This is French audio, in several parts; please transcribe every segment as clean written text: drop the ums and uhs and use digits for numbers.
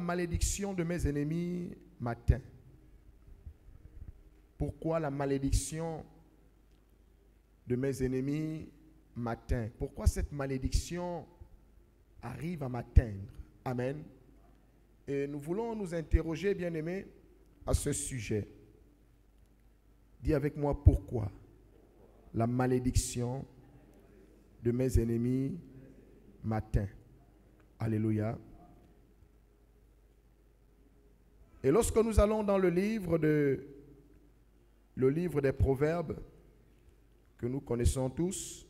malédiction de mes ennemis m'atteint? Pourquoi la malédiction de mes ennemis m'atteint? Pourquoi cette malédiction arrive à m'atteindre? Amen. Et nous voulons nous interroger, bien-aimés, à ce sujet. Dis avec moi pourquoi la malédiction de mes ennemis m'atteint. Alléluia. Et lorsque nous allons dans le livre des Proverbes, que nous connaissons tous,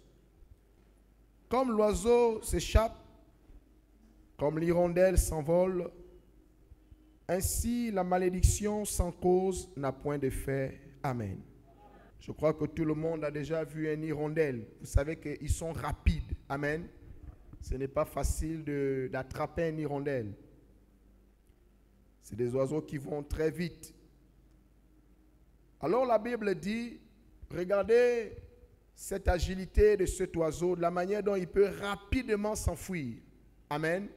comme l'oiseau s'échappe, comme l'hirondelle s'envole, ainsi la malédiction sans cause n'a point d'effet. Amen. Je crois que tout le monde a déjà vu un hirondelle. Vous savez qu'ils sont rapides. Amen. Ce n'est pas facile d'attraper un hirondelle. C'est des oiseaux qui vont très vite. Alors la Bible dit, regardez cette agilité de cet oiseau, de la manière dont il peut rapidement s'enfuir. Amen.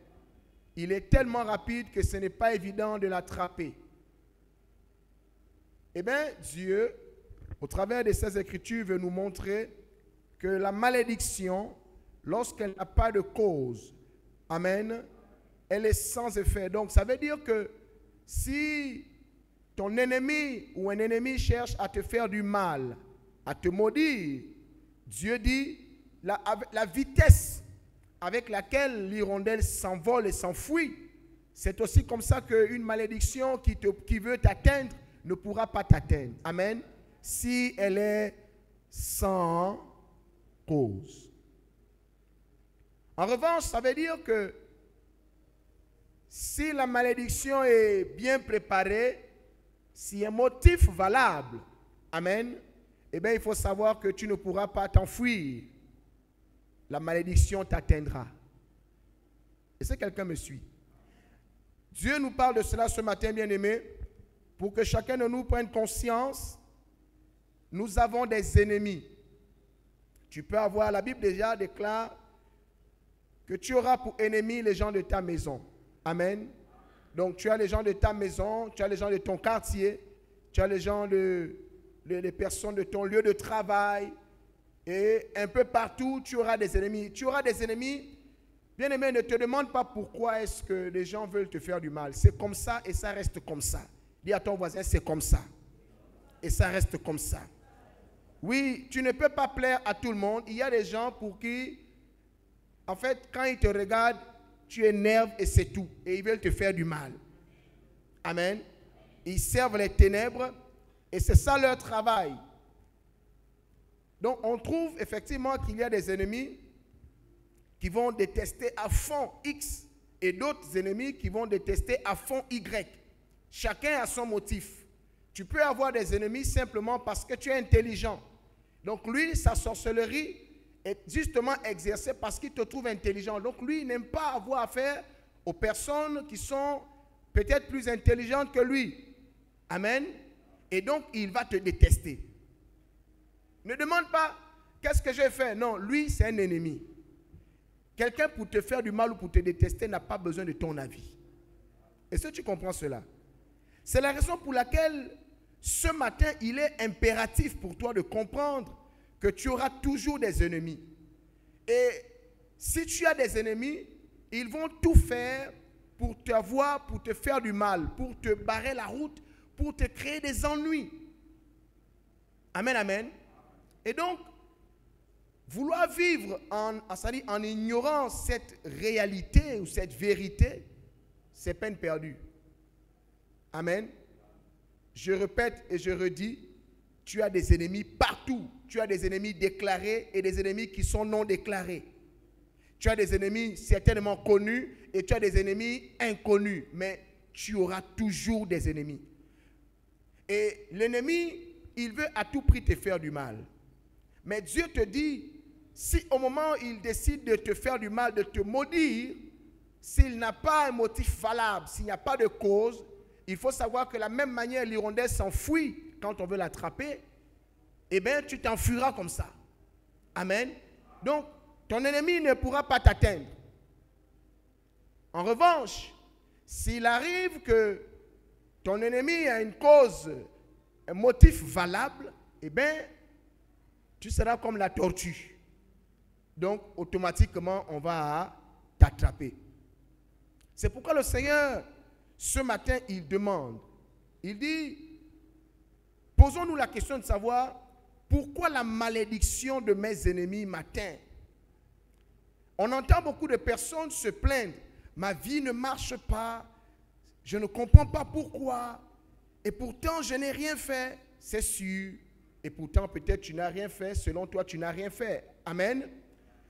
Il est tellement rapide que ce n'est pas évident de l'attraper. Eh bien, Dieu, au travers de ces Écritures, veut nous montrer que la malédiction, lorsqu'elle n'a pas de cause, amen, elle est sans effet. Donc, ça veut dire que si ton ennemi ou un ennemi cherche à te faire du mal, à te maudire, Dieu dit, la vitesse avec laquelle l'hirondelle s'envole et s'enfuit, c'est aussi comme ça qu'une malédiction qui veut t'atteindre ne pourra pas t'atteindre. Amen. Si elle est sans cause. En revanche, ça veut dire que si la malédiction est bien préparée, si un motif valable, amen, eh bien, il faut savoir que tu ne pourras pas t'enfuir. La malédiction t'atteindra. Est-ce que quelqu'un me suit? Dieu nous parle de cela ce matin, bien-aimés, pour que chacun de nous prenne conscience. Nous avons des ennemis. Tu peux avoir, la Bible déjà déclare que tu auras pour ennemis les gens de ta maison. Amen. Donc tu as les gens de ta maison, tu as les gens de ton quartier, tu as les gens les personnes de ton lieu de travail, et un peu partout tu auras des ennemis. Tu auras des ennemis. Bien-aimé, ne te demande pas pourquoi est-ce que les gens veulent te faire du mal. C'est comme ça et ça reste comme ça. Dis à ton voisin, c'est comme ça. Et ça reste comme ça. Oui, tu ne peux pas plaire à tout le monde. Il y a des gens pour qui, en fait, quand ils te regardent, tu énerves et c'est tout. Et ils veulent te faire du mal. Amen. Ils servent les ténèbres et c'est ça leur travail. Donc, on trouve effectivement qu'il y a des ennemis qui vont détester à fond X et d'autres ennemis qui vont détester à fond Y. Chacun a son motif. Tu peux avoir des ennemis simplement parce que tu es intelligent. Donc lui, sa sorcellerie est justement exercée parce qu'il te trouve intelligent. Donc lui, il n'aime pas avoir affaire aux personnes qui sont peut-être plus intelligentes que lui. Amen. Et donc, il va te détester. Ne demande pas, qu'est-ce que j'ai fait? Non, lui, c'est un ennemi. Quelqu'un pour te faire du mal ou pour te détester n'a pas besoin de ton avis. Est-ce que tu comprends cela? C'est la raison pour laquelle ce matin, il est impératif pour toi de comprendre que tu auras toujours des ennemis. Et si tu as des ennemis, ils vont tout faire pour t'avoir, pour te faire du mal, pour te barrer la route, pour te créer des ennuis. Amen, amen. Et donc, vouloir vivre en ignorant cette réalité ou cette vérité, c'est peine perdue. Amen. Je répète et je redis, tu as des ennemis partout. Tu as des ennemis déclarés et des ennemis qui sont non déclarés. Tu as des ennemis certainement connus et tu as des ennemis inconnus. Mais tu auras toujours des ennemis. Et l'ennemi, il veut à tout prix te faire du mal. Mais Dieu te dit, si au moment où il décide de te faire du mal, de te maudire, s'il n'a pas un motif valable, s'il n'y a pas de cause, il faut savoir que de la même manière l'hirondelle s'enfuit quand on veut l'attraper, eh bien tu t'enfuiras comme ça. Amen. Donc, ton ennemi ne pourra pas t'atteindre. En revanche, s'il arrive que ton ennemi a une cause, un motif valable, eh bien, tu seras comme la tortue. Donc, automatiquement, on va t'attraper. C'est pourquoi le Seigneur, ce matin, il demande, il dit, posons-nous la question de savoir pourquoi la malédiction de mes ennemis m'atteint. On entend beaucoup de personnes se plaindre. Ma vie ne marche pas. Je ne comprends pas pourquoi. Et pourtant, je n'ai rien fait. C'est sûr. Et pourtant, peut-être tu n'as rien fait. Selon toi, tu n'as rien fait. Amen.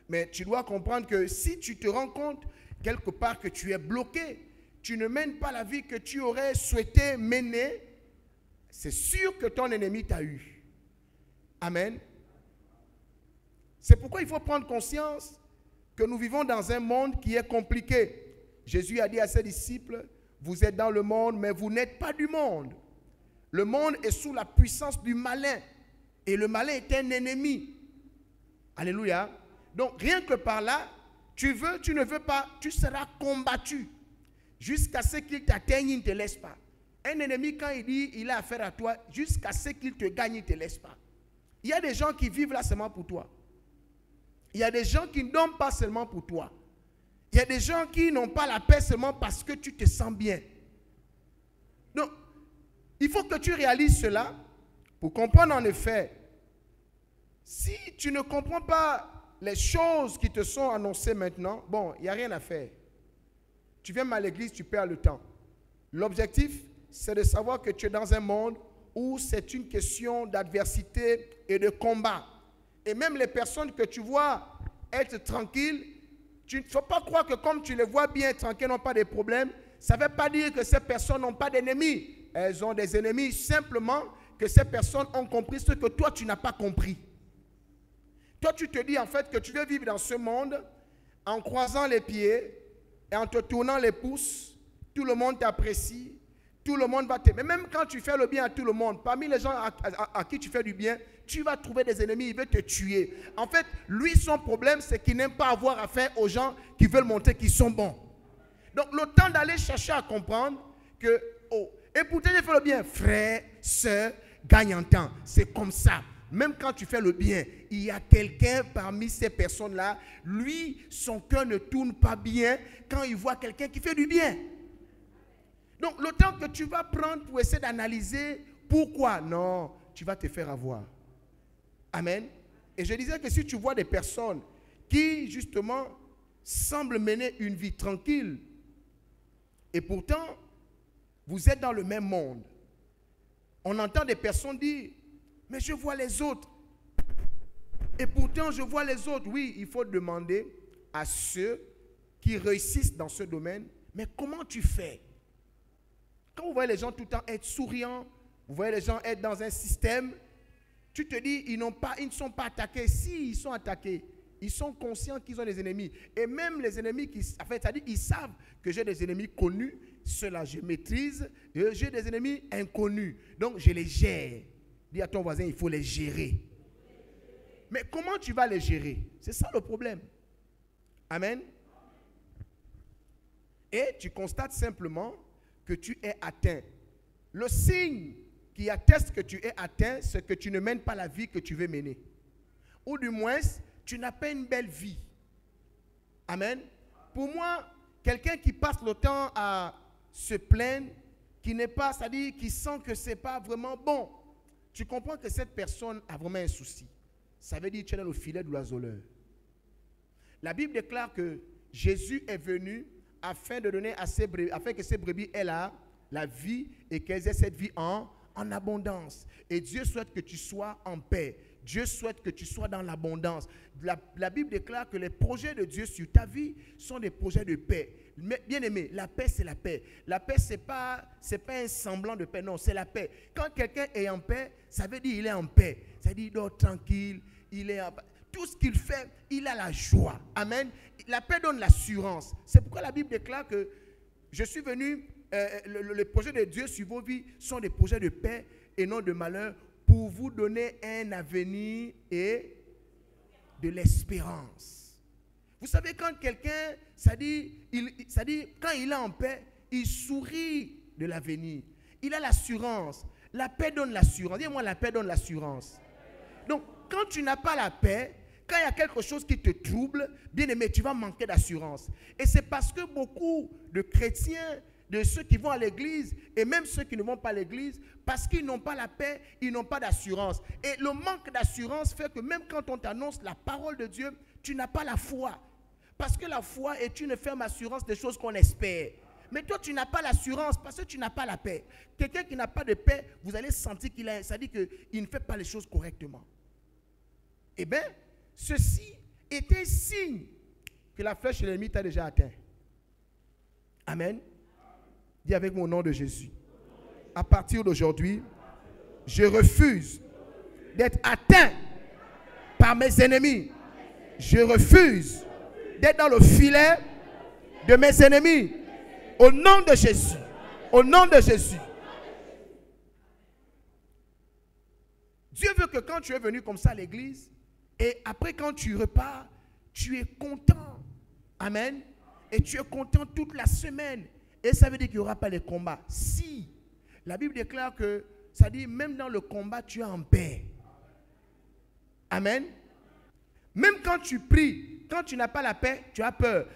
Mais tu dois comprendre que si tu te rends compte quelque part que tu es bloqué, tu ne mènes pas la vie que tu aurais souhaité mener, c'est sûr que ton ennemi t'a eu. Amen. C'est pourquoi il faut prendre conscience que nous vivons dans un monde qui est compliqué. Jésus a dit à ses disciples, vous êtes dans le monde, mais vous n'êtes pas du monde. Le monde est sous la puissance du malin. Et le malin est un ennemi. Alléluia. Donc rien que par là, tu veux, tu ne veux pas, tu seras combattu. Jusqu'à ce qu'il t'atteigne, il ne te laisse pas. Un ennemi, quand il dit il a affaire à toi, jusqu'à ce qu'il te gagne, il ne te laisse pas. Il y a des gens qui vivent là seulement pour toi. Il y a des gens qui ne dorment pas seulement pour toi. Il y a des gens qui n'ont pas la paix seulement parce que tu te sens bien. Donc, il faut que tu réalises cela pour comprendre en effet. Si tu ne comprends pas les choses qui te sont annoncées maintenant, bon, il n'y a rien à faire. Tu viens à l'église, tu perds le temps. L'objectif, c'est de savoir que tu es dans un monde où c'est une question d'adversité et de combat. Et même les personnes que tu vois être tranquilles, tu ne faut pas croire que comme tu les vois bien tranquilles, n'ont pas de problèmes, ça ne veut pas dire que ces personnes n'ont pas d'ennemis. Elles ont des ennemis, simplement que ces personnes ont compris ce que toi, tu n'as pas compris. Toi, tu te dis en fait que tu veux vivre dans ce monde en croisant les pieds et en te tournant les pouces. Tout le monde t'apprécie, tout le monde va t'aimer. Mais même quand tu fais le bien à tout le monde, parmi les gens à qui tu fais du bien, tu vas trouver des ennemis, il veut te tuer. En fait, lui, son problème, c'est qu'il n'aime pas avoir affaire aux gens qui veulent montrer qu'ils sont bons. Donc, le temps d'aller chercher à comprendre que, et pourtant, il fait le bien. Frère, sœur, gagne en temps. C'est comme ça. Même quand tu fais le bien, il y a quelqu'un parmi ces personnes-là, lui, son cœur ne tourne pas bien quand il voit quelqu'un qui fait du bien. Donc, le temps que tu vas prendre pour essayer d'analyser pourquoi, non, tu vas te faire avoir. Amen. Et je disais que si tu vois des personnes qui, justement, semblent mener une vie tranquille, et pourtant, vous êtes dans le même monde. On entend des personnes dire, mais je vois les autres. Et pourtant, je vois les autres. Oui, il faut demander à ceux qui réussissent dans ce domaine, mais comment tu fais? Quand vous voyez les gens tout le temps être souriants, vous voyez les gens être dans un système, tu te dis, ils ne sont pas attaqués. Si, ils sont attaqués. Ils sont conscients qu'ils ont des ennemis. Et même les ennemis, en fait, c'est-à-dire, ils savent que j'ai des ennemis connus. Ceux-là, je maîtrise. Et j'ai des ennemis inconnus. Donc, je les gère. Dis à ton voisin, il faut les gérer. Mais comment tu vas les gérer? C'est ça le problème. Amen. Et tu constates simplement que tu es atteint. Le signe qui atteste que tu es atteint, c'est que tu ne mènes pas la vie que tu veux mener. Ou du moins, tu n'as pas une belle vie. Amen. Pour moi, quelqu'un qui passe le temps à se plaindre, qui n'est pas, c'est-à-dire qui sent que ce n'est pas vraiment bon, tu comprends que cette personne a vraiment un souci. Ça veut dire que tu es dans le filet de l'oiseleur. La Bible déclare que Jésus est venu afin de donner à ses brebis, afin que ces brebis aient la vie et qu'elles aient cette vie en abondance. Et Dieu souhaite que tu sois en paix. Dieu souhaite que tu sois dans l'abondance. La Bible déclare que les projets de Dieu sur ta vie sont des projets de paix. Mais, bien aimé, la paix, c'est la paix. La paix, ce n'est pas un semblant de paix, non, c'est la paix. Quand quelqu'un est en paix, ça veut dire qu'il est en paix. Ça veut dire qu'il dort tranquille, il est en paix. Tout ce qu'il fait, il a la joie. Amen. La paix donne l'assurance. C'est pourquoi la Bible déclare que je suis venu, les projets de Dieu sur vos vies sont des projets de paix et non de malheur pour vous donner un avenir et de l'espérance. Vous savez, quand quelqu'un, ça dit, quand il est en paix, il sourit de l'avenir. Il a l'assurance. La paix donne l'assurance. Dis-moi, la paix donne l'assurance. Donc, quand tu n'as pas la paix, quand il y a quelque chose qui te trouble, bien aimé, tu vas manquer d'assurance. Et c'est parce que beaucoup de chrétiens, de ceux qui vont à l'église, et même ceux qui ne vont pas à l'église, parce qu'ils n'ont pas la paix, ils n'ont pas d'assurance. Et le manque d'assurance fait que même quand on t'annonce la parole de Dieu, tu n'as pas la foi. Parce que la foi est une ferme assurance des choses qu'on espère. Mais toi, tu n'as pas l'assurance parce que tu n'as pas la paix. Quelqu'un qui n'a pas de paix, vous allez sentir ça dit qu'il ne fait pas les choses correctement. Eh bien, ceci est un signe que la flèche de l'ennemi t'a déjà atteint. Amen. Dis avec mon nom de Jésus. À partir d'aujourd'hui, je refuse d'être atteint par mes ennemis. Je refuse d'être dans le filet de mes ennemis. Au nom de Jésus. Au nom de Jésus. Dieu veut que quand tu es venu comme ça à l'église, et après quand tu repars, tu es content. Amen. Et tu es content toute la semaine. Et ça veut dire qu'il n'y aura pas de combat. Si, la Bible déclare que, ça dit, même dans le combat, tu es en paix. Amen. Même quand tu pries, quand tu n'as pas la paix, tu as peur.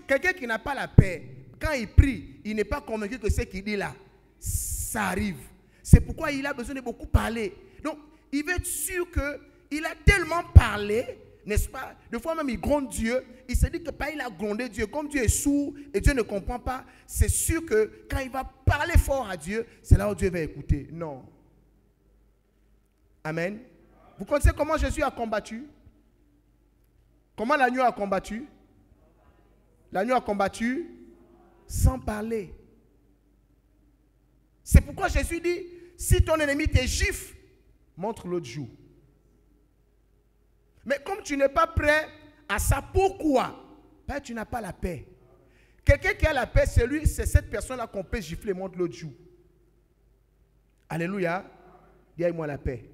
Quelqu'un qui n'a pas la paix, quand il prie, il n'est pas convaincu que ce qu'il dit là, ça arrive. C'est pourquoi il a besoin de beaucoup parler. Donc, il veut être sûr qu'il a tellement parlé, n'est-ce pas? Des fois même, il gronde Dieu. Il se dit que pas il a grondé Dieu. Comme Dieu est sourd et Dieu ne comprend pas, c'est sûr que quand il va parler fort à Dieu, c'est là où Dieu va écouter. Non. Amen. Vous connaissez comment Jésus a combattu? Comment l'agneau a combattu? L'agneau a combattu sans parler. C'est pourquoi Jésus dit, si ton ennemi te gifle, montre l'autre joue. Mais comme tu n'es pas prêt à ça, pourquoi? Parce que tu n'as pas la paix. Quelqu'un qui a la paix, c'est cette personne-là qu'on peut gifler, montre l'autre joue. Alléluia. Dis-moi la paix.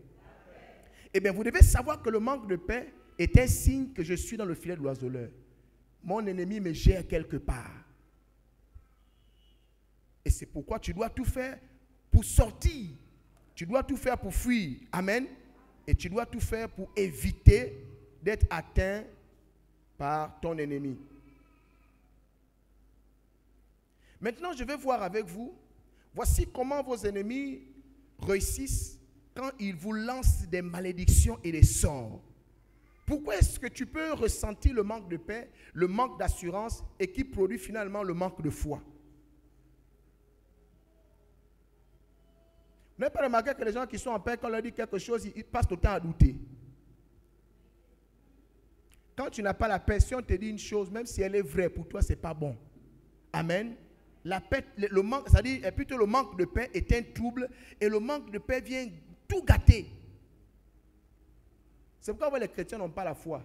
Eh bien, vous devez savoir que le manque de paix est un signe que je suis dans le filet de l'oiseleur. Mon ennemi me gère quelque part. Et c'est pourquoi tu dois tout faire pour sortir. Tu dois tout faire pour fuir. Amen. Et tu dois tout faire pour éviter d'être atteint par ton ennemi. Maintenant, je vais voir avec vous. Voici comment vos ennemis réussissent quand ils vous lancent des malédictions et des sorts. Pourquoi est-ce que tu peux ressentir le manque de paix, le manque d'assurance et qui produit finalement le manque de foi? Vous n'avez pas remarqué que les gens qui sont en paix, quand on leur dit quelque chose, ils passent tout le temps à douter. Quand tu n'as pas la paix, si on te dit une chose, même si elle est vraie, pour toi, ce n'est pas bon. Amen. La paix, le manque, c'est-à-dire plutôt le manque de paix est un trouble et le manque de paix vient tout gâter. C'est pourquoi les chrétiens n'ont pas la foi.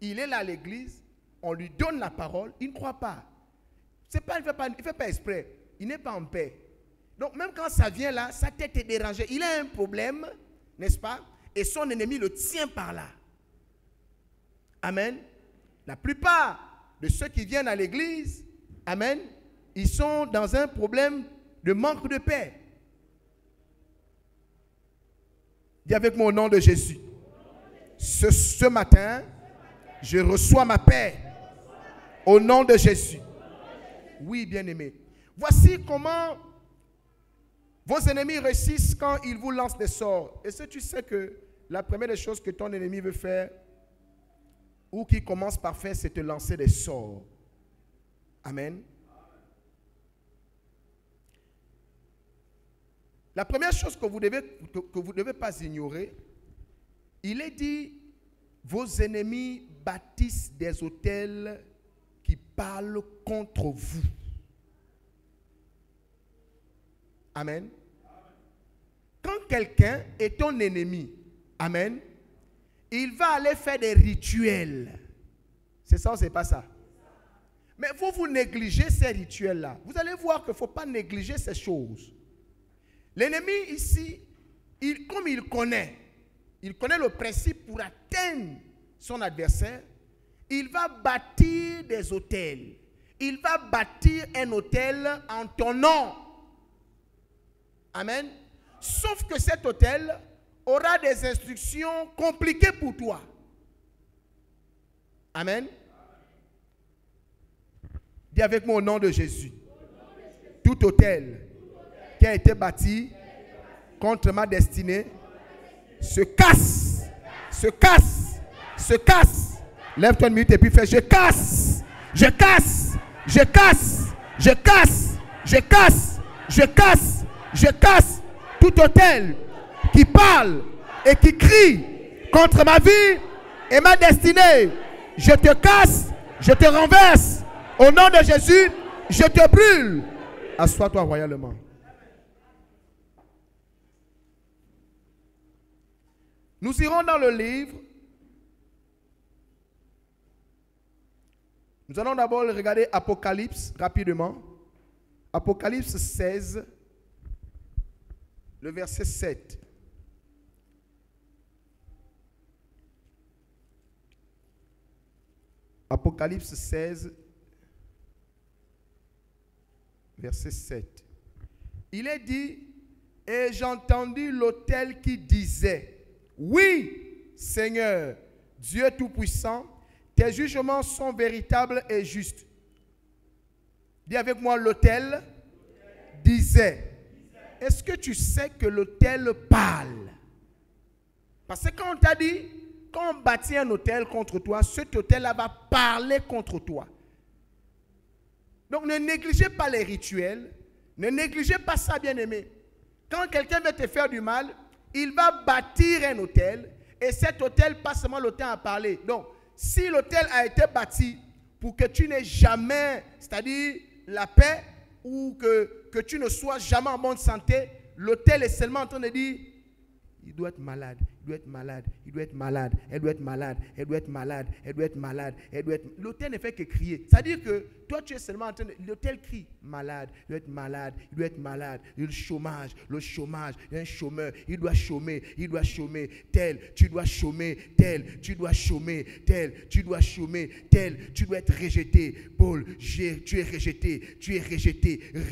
Il est là à l'église, on lui donne la parole, il ne croit pas. Il ne fait pas exprès, il n'est pas en paix. Donc même quand ça vient là, sa tête est dérangée. Il a un problème, n'est-ce pas? Et son ennemi le tient par là. Amen. La plupart de ceux qui viennent à l'église, amen, ils sont dans un problème de manque de paix. Dis avec moi au nom de Jésus. Ce matin, je reçois ma paix. Au nom de Jésus. Oui, bien-aimé. Voici comment vos ennemis réussissent quand ils vous lancent des sorts. Et si tu sais que la première des choses que ton ennemi veut faire, ou qu'il commence par faire, c'est te lancer des sorts. Amen. La première chose que vous devez pas ignorer, il est dit, vos ennemis bâtissent des autels qui parlent contre vous. Amen. Quand quelqu'un est ton ennemi, amen, il va aller faire des rituels. C'est ça ou c'est pas ça? Mais vous négligez ces rituels-là. Vous allez voir qu'il ne faut pas négliger ces choses. L'ennemi ici, comme il connaît le principe pour atteindre son adversaire, il va bâtir des autels. il va bâtir un hôtel en ton nom. Amen. Sauf que cet hôtel aura des instructions compliquées pour toi. Amen. Dis avec moi au nom de Jésus. Tout hôtel qui a été bâti contre ma destinée se casse, se casse, se casse. Lève-toi une minute et puis fais je casse, je casse, je casse, je casse, je casse, je casse, je casse tout hôtel qui parle et qui crie contre ma vie et ma destinée. Je te casse, je te renverse. Au nom de Jésus, je te brûle. Assois-toi royalement. Nous irons dans le livre. Nous allons d'abord regarder Apocalypse rapidement. Apocalypse 16, le verset 7. Apocalypse 16, verset 7. Il est dit, et j'entendis l'autel qui disait, oui, Seigneur, Dieu Tout-Puissant, tes jugements sont véritables et justes. Dis avec moi, l'autel disait. Est-ce que tu sais que l'autel parle? Parce que quand on t'a dit, quand on bâtit un hôtel contre toi, cet hôtel-là va parler contre toi. Donc ne négligez pas les rituels, ne négligez pas ça, bien-aimé. Quand quelqu'un veut te faire du mal, il va bâtir un hôtel, et cet hôtel, pas seulement l'hôtel à parler. Donc, si l'hôtel a été bâti pour que tu n'aies jamais, c'est-à-dire la paix, ou que tu ne sois jamais en bonne santé, l'hôtel est seulement en train de dire, il doit être malade, il doit être malade, il doit être malade, elle doit être malade, elle doit être malade, elle doit être malade, elle doit être... L'hôtel ne fait que crier. C'est-à-dire que toi, tu es seulement en train de... L'hôtel crie, malade, il doit être malade, il doit être malade, le chômage, il y a un chômeur, il doit chômer, tel, tu dois chômer, tel, tu dois chômer, tel, tu dois chômer, tel, tu dois être rejeté. Paul, tu es rejeté,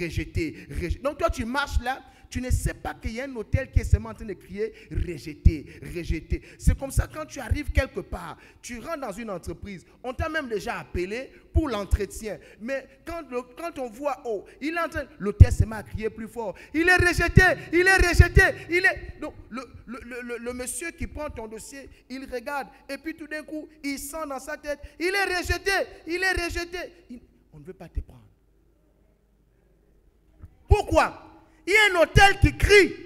rejeté. Donc toi, tu marches là, tu ne sais pas qu'il y a un hôtel qui est seulement en train de crier rejeté, rejeté. C'est comme ça quand tu arrives quelque part, tu rentres dans une entreprise, on t'a même déjà appelé pour l'entretien. Mais quand on voit, oh, il est en train, l'hôtel se met à crier plus fort. Il est rejeté, il est rejeté, il est... Donc le monsieur qui prend ton dossier, il regarde et puis tout d'un coup, il sent dans sa tête, il est rejeté, il est rejeté. On ne veut pas te prendre. Pourquoi? Il y a un hôtel qui crie.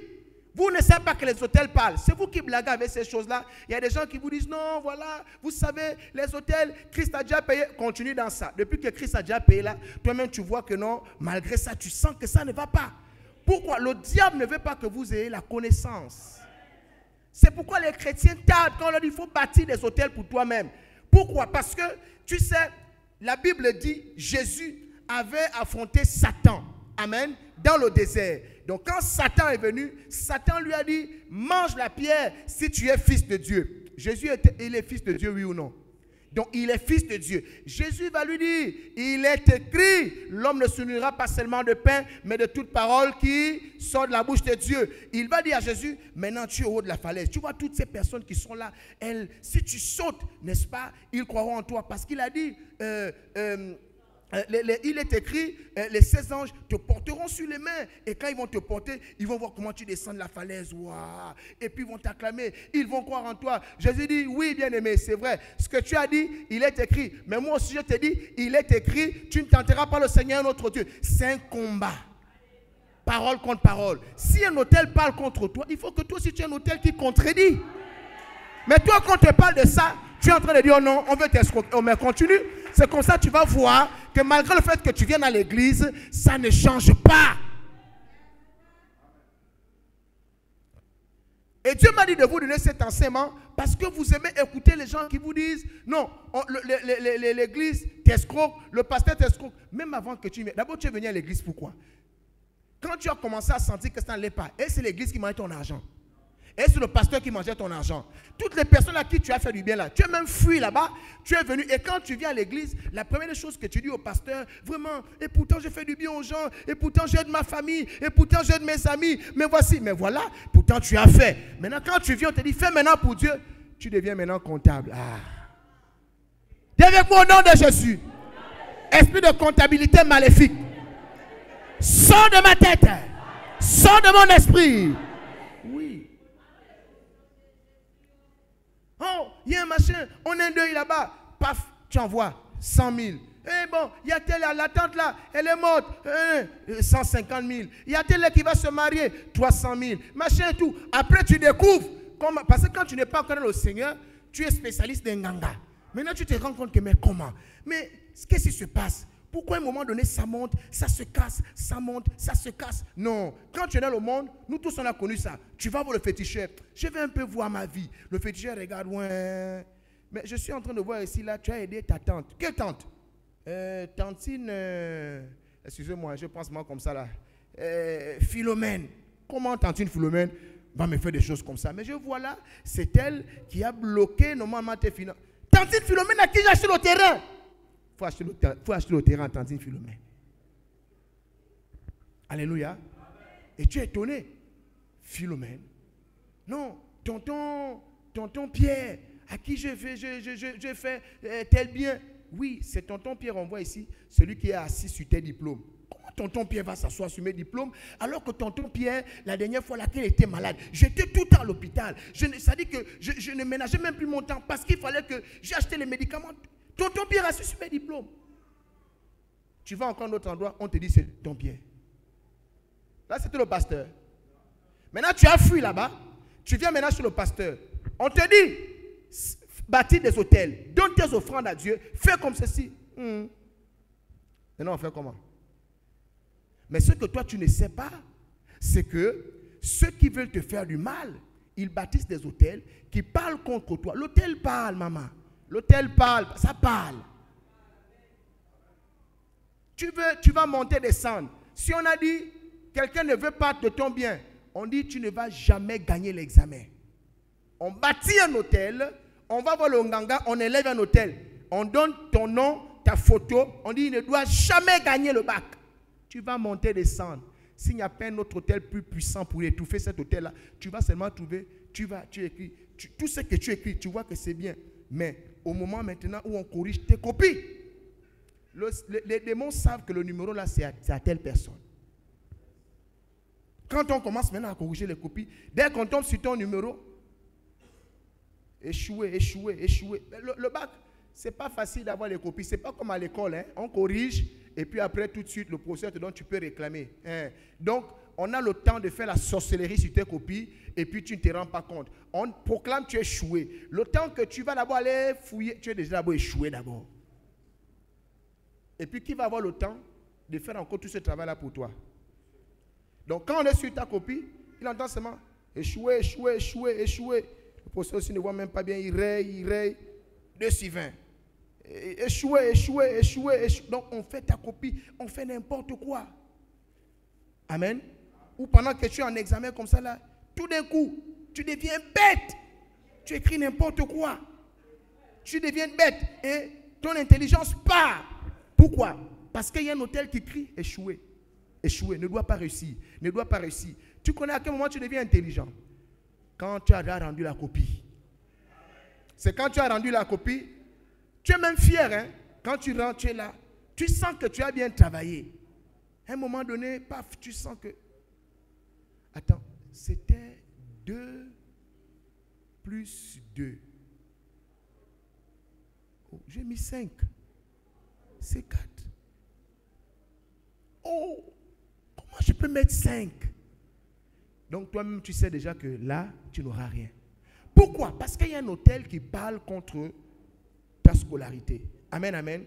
Vous ne savez pas que les hôtels parlent. C'est vous qui blaguez avec ces choses-là. Il y a des gens qui vous disent, non, voilà, vous savez, les hôtels, Christ a déjà payé. Continue dans ça. Depuis que Christ a déjà payé là, toi-même tu vois que non, malgré ça, tu sens que ça ne va pas. Pourquoi? Le diable ne veut pas que vous ayez la connaissance. C'est pourquoi les chrétiens tardent quand on leur dit, il faut bâtir des hôtels pour toi-même. Pourquoi? Parce que, tu sais, la Bible dit, Jésus avait affronté Satan. Amen. Dans le désert. Donc quand Satan est venu, Satan lui a dit, mange la pierre si tu es fils de Dieu. Jésus, il est fils de Dieu, oui ou non? Donc il est fils de Dieu. Jésus va lui dire, il est écrit, l'homme ne se nourrira pas seulement de pain, mais de toute parole qui sort de la bouche de Dieu. Il va dire à Jésus, maintenant tu es au haut de la falaise. Tu vois toutes ces personnes qui sont là, elles, si tu sautes, n'est-ce pas, ils croiront en toi. Parce qu'il a dit, il est écrit, les 16 anges te porteront sur les mains. Et quand ils vont te porter, ils vont voir comment tu descends de la falaise. Wow. Et puis ils vont t'acclamer. Ils vont croire en toi. Jésus dit, oui, bien-aimé, c'est vrai. Ce que tu as dit, il est écrit. Mais moi aussi, je te dis, il est écrit, tu ne tenteras pas le Seigneur notre Dieu. C'est un combat. Parole contre parole. Si un hôtel parle contre toi, il faut que toi aussi tu aies un hôtel qui contredit. Mais toi, quand on te parle de ça, tu es en train de dire, oh non, on veut t'escroquer. Oh, mais continue. C'est comme ça que tu vas voir que malgré le fait que tu viennes à l'église, ça ne change pas. Et Dieu m'a dit de vous donner cet enseignement parce que vous aimez écouter les gens qui vous disent, non, l'église t'escroque, le pasteur t'escroque. Même avant que tu viennes. D'abord, tu es venu à l'église, pourquoi? Quand tu as commencé à sentir que ça n'allait pas, et c'est l'église qui m'a donné ton argent. Et c'est le pasteur qui mangeait ton argent. Toutes les personnes à qui tu as fait du bien là, tu es même fui là-bas, tu es venu. Et quand tu viens à l'église, la première chose que tu dis au pasteur, vraiment, et pourtant j'ai fait du bien aux gens, et pourtant j'aide ma famille, et pourtant j'aide mes amis, mais voici, mais voilà, pourtant tu as fait. Maintenant quand tu viens, on te dit, fais maintenant pour Dieu, tu deviens maintenant comptable. Ah. Dis avec moi au nom de Jésus. Esprit de comptabilité maléfique. Sors de ma tête. Sors de mon esprit. Oui. Oh, il y a un machin, on a un deuil là-bas. Paf, tu envoies 100 000. Eh bon, il y a telle, la tante là, elle est morte, 150 000. Il y a telle qui va se marier, 300 000. Machin et tout. Après, tu découvres, parce que quand tu n'es pas encore dans le Seigneur, tu es spécialiste des nganga. Maintenant, tu te rends compte que, mais comment? Mais qu'est-ce qui se passe? Pourquoi à un moment donné, ça monte, ça se casse, ça monte, ça se casse? Non. Quand tu es dans le monde, nous tous, on a connu ça. Tu vas voir le féticheur. Je vais un peu voir ma vie. Le féticheur regarde, ouais. Mais je suis en train de voir ici, là, tu as aidé ta tante. Quelle tante? Tantine, excusez-moi, je pense moi comme ça, là. Philomène. Comment Tantine Philomène va me faire des choses comme ça? Mais je vois là, c'est elle qui a bloqué normalement tes finances. Tantine Philomène, à qui j'ai acheté le terrain? Il faut acheter le terrain à Tantine Philomène. Alléluia. Et tu es étonné. Philomène. Non, tonton Pierre, à qui je fais tel bien. Oui, c'est tonton Pierre, on voit ici, celui qui est assis sur tes diplômes. Comment tonton Pierre va s'asseoir sur mes diplômes alors que tonton Pierre, la dernière fois laquelle était malade, j'étais tout le temps à l'hôpital. Ça dit que je ne ménageais même plus mon temps parce qu'il fallait que j'achète les médicaments. Tonton Pierre a assis sur mes diplômes. Tu vas encore à un autre endroit, on te dit c'est ton Pierre. Là, c'était le pasteur. Maintenant, tu as fui là-bas. Tu viens maintenant chez le pasteur. On te dit, bâtis des hôtels, donne tes offrandes à Dieu, fais comme ceci. Maintenant, on fait comment? Mais ce que toi, tu ne sais pas, c'est que ceux qui veulent te faire du mal, ils bâtissent des hôtels qui parlent contre toi. L'hôtel parle, maman. L'hôtel parle, ça parle. Tu vas monter, descendre. Si on a dit, quelqu'un ne veut pas de ton bien, on dit, tu ne vas jamais gagner l'examen. On bâtit un hôtel, on va voir le nganga, on élève un hôtel. On donne ton nom, ta photo, on dit, il ne doit jamais gagner le bac. Tu vas monter, descendre. S'il n'y a pas un autre hôtel plus puissant pour étouffer cet hôtel-là, tu vas seulement trouver, tu écris. Tout ce que tu écris, tu vois que c'est bien. Mais au moment maintenant où on corrige tes copies, les démons savent que le numéro là, c'est à telle personne. Quand on commence maintenant à corriger les copies, dès qu'on tombe sur ton numéro, échoué. Le bac, c'est pas facile d'avoir les copies. C'est pas comme à l'école. Hein. On corrige et puis après, tout de suite, le professeur te donne, tu peux réclamer. Hein. Donc, on a le temps de faire la sorcellerie sur tes copies et puis tu ne te rends pas compte. On proclame tu es échoué. Le temps que tu vas d'abord aller fouiller, tu es déjà d'abord échoué d'abord. Et puis, qui va avoir le temps de faire encore tout ce travail-là pour toi? Donc, quand on est sur ta copie, il entend seulement échoué. Le professeur aussi ne voit même pas bien, il raye, 2 sur 20. Échoué. Donc, on fait ta copie, on fait n'importe quoi. Amen. Ou pendant que tu es en examen comme ça, là, tout d'un coup, tu deviens bête. Tu écris n'importe quoi. Tu deviens bête et ton intelligence part. Pourquoi? Parce qu'il y a un hôtel qui crie échoué, ne doit pas réussir. Tu connais à quel moment tu deviens intelligent? Quand tu as rendu la copie. C'est quand tu as rendu la copie, tu es même fier. Hein? Quand tu rentres, tu es là. Tu sens que tu as bien travaillé. À un moment donné, paf, tu sens que... Attends, c'était 2 plus 2. Oh, j'ai mis 5. C'est 4. Oh, comment je peux mettre 5? Donc toi-même, tu sais déjà que là, tu n'auras rien. Pourquoi? Parce qu'il y a un hôtel qui parle contre ta scolarité. Amen, amen.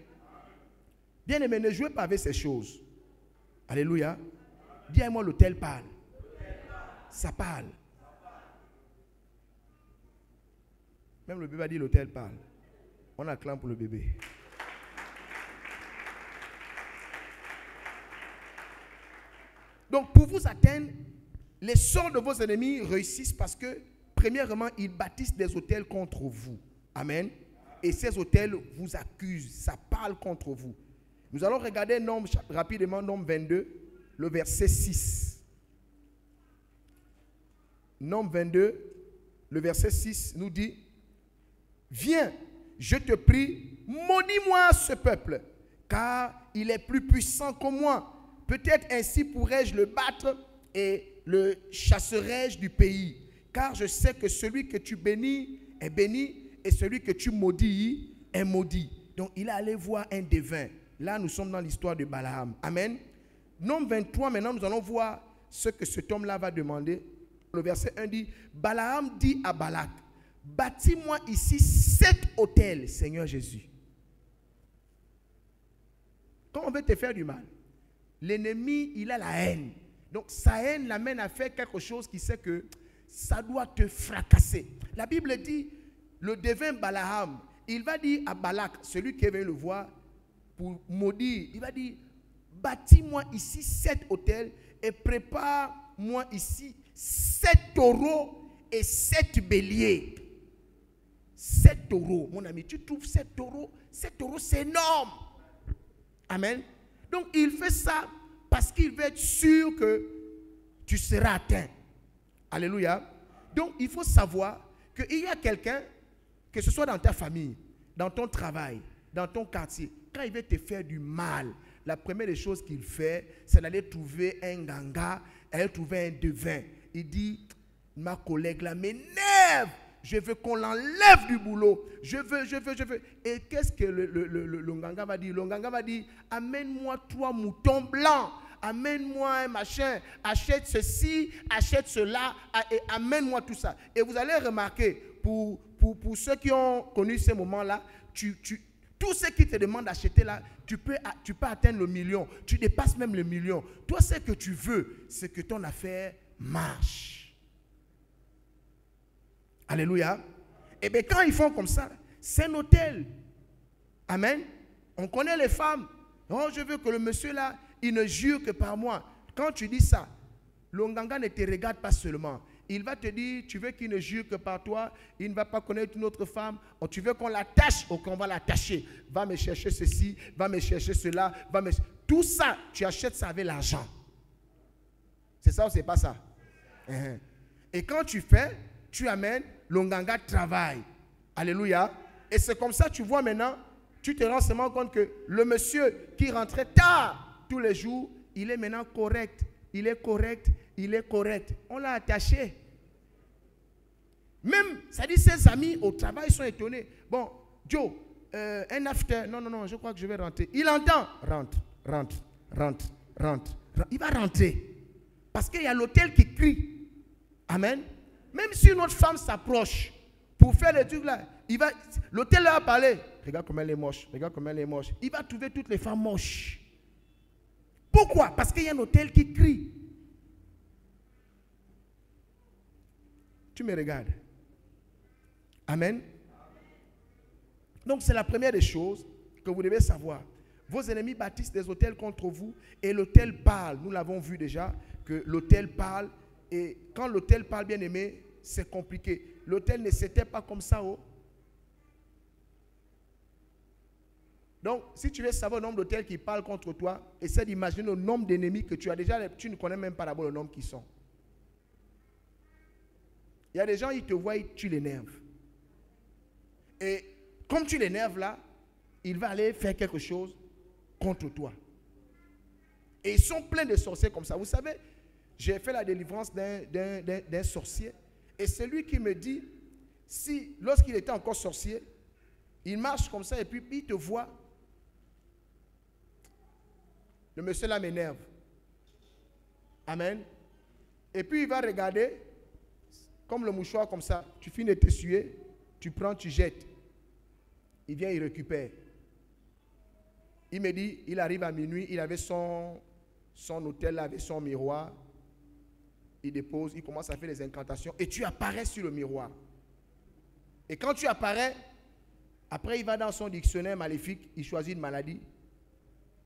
Bien aimé, ne jouez pas avec ces choses. Alléluia. Dis-moi, l'hôtel parle. Ça parle. Même le bébé a dit l'hôtel parle. On acclame pour le bébé. Donc, pour vous atteindre, les sorts de vos ennemis réussissent parce que premièrement, ils bâtissent des autels contre vous. Amen. Et ces autels vous accusent, ça parle contre vous. Nous allons regarder rapidement Nombre 22, le verset 6. Nombre 22, le verset 6 nous dit: viens, je te prie, maudis-moi ce peuple, car il est plus puissant que moi. Peut-être ainsi pourrais-je le battre et le chasserai-je du pays. Car je sais que celui que tu bénis est béni et celui que tu maudis est maudit. Donc il est allé voir un devin. Là, nous sommes dans l'histoire de Balaam. Amen. Nombre 23, maintenant, nous allons voir ce que cet homme-là va demander. Le verset 1 dit: Balaam dit à Balak, bâtis-moi ici 7 autels, Seigneur Jésus. Quand on veut te faire du mal, l'ennemi, il a la haine. Donc sa haine l'amène à faire quelque chose qui sait que ça doit te fracasser. La Bible dit, le devin Balaam, il va dire à Balak, celui qui est venu le voir, pour maudire, il va dire, bâtis-moi ici 7 autels et prépare-moi ici 7 taureaux et 7 béliers. 7 taureaux, mon ami, tu trouves 7 taureaux? 7 taureaux, c'est énorme. Amen. Donc il fait ça parce qu'il veut être sûr que tu seras atteint. Alléluia. Donc il faut savoir qu'il y a quelqu'un, que ce soit dans ta famille, dans ton travail, dans ton quartier, quand il veut te faire du mal, la première des choses qu'il fait, c'est d'aller trouver un ganga, aller trouver un devin. Il dit, ma collègue là m'énerve, je veux qu'on l'enlève du boulot, je veux. Et qu'est-ce que le ganga va dire? Le ganga va dire, amène-moi 3 moutons blancs, amène-moi un machin, achète ceci, achète cela, et amène-moi tout ça. Et vous allez remarquer, pour ceux qui ont connu ces moments-là, tout ce qui te demande d'acheter là, tu peux atteindre le million. Tu dépasses même le million. Toi, ce que tu veux, c'est que ton affaire marche. Alléluia. Et bien, quand ils font comme ça, c'est un hôtel. Amen. On connaît les femmes. Oh, je veux que le monsieur là, il ne jure que par moi. Quand tu dis ça, l'onganga ne te regarde pas seulement. Il va te dire, tu veux qu'il ne jure que par toi, il ne va pas connaître une autre femme, ou tu veux qu'on l'attache ou qu'on va l'attacher. Va me chercher ceci, va me chercher cela, tout ça, tu achètes ça avec l'argent. C'est ça ou c'est pas ça? Et quand tu fais, tu amènes, l'onganga travaille. Alléluia. Et c'est comme ça, tu vois maintenant, tu te rends seulement compte que le monsieur qui rentrait tard tous les jours, il est maintenant correct. Il est correct, il est correct. On l'a attaché. Même, ça dit, ses amis au travail sont étonnés. Bon, Joe, un after, non, je crois que je vais rentrer. Il entend, rentre. Il va rentrer. Parce qu'il y a l'hôtel qui crie. Amen. Même si une autre femme s'approche pour faire le truc là, l'hôtel va parler. Regarde comme elle est moche, Il va trouver toutes les femmes moches. Pourquoi? Parce qu'il y a un hôtel qui crie. Tu me regardes. Amen. Donc c'est la première des choses que vous devez savoir. Vos ennemis bâtissent des hôtels contre vous et l'hôtel parle. Nous l'avons vu déjà que l'hôtel parle. Et quand l'hôtel parle, bien aimé, c'est compliqué. L'hôtel ne s'était pas comme ça. Oh. Donc, si tu veux savoir le nombre d'hôtels qui parlent contre toi, essaie d'imaginer le nombre d'ennemis que tu as déjà. Tu ne connais même pas d'abord le nombre qui sont. Il y a des gens, ils te voient, tu l'énerves. Et comme tu l'énerves là, il va aller faire quelque chose contre toi. Et ils sont pleins de sorciers comme ça. Vous savez, j'ai fait la délivrance d'un sorcier. Et c'est lui qui me dit, si lorsqu'il était encore sorcier, il marche comme ça et puis il te voit. Le monsieur là m'énerve. Amen. Et puis il va regarder, comme le mouchoir comme ça. Tu finis de t'essuyer, tu prends, tu jettes. Il vient, il récupère. Il me dit, il arrive à minuit, il avait son hôtel là avec son miroir. Il dépose, il commence à faire des incantations et tu apparais sur le miroir. Et quand tu apparais, après il va dans son dictionnaire maléfique, il choisit une maladie.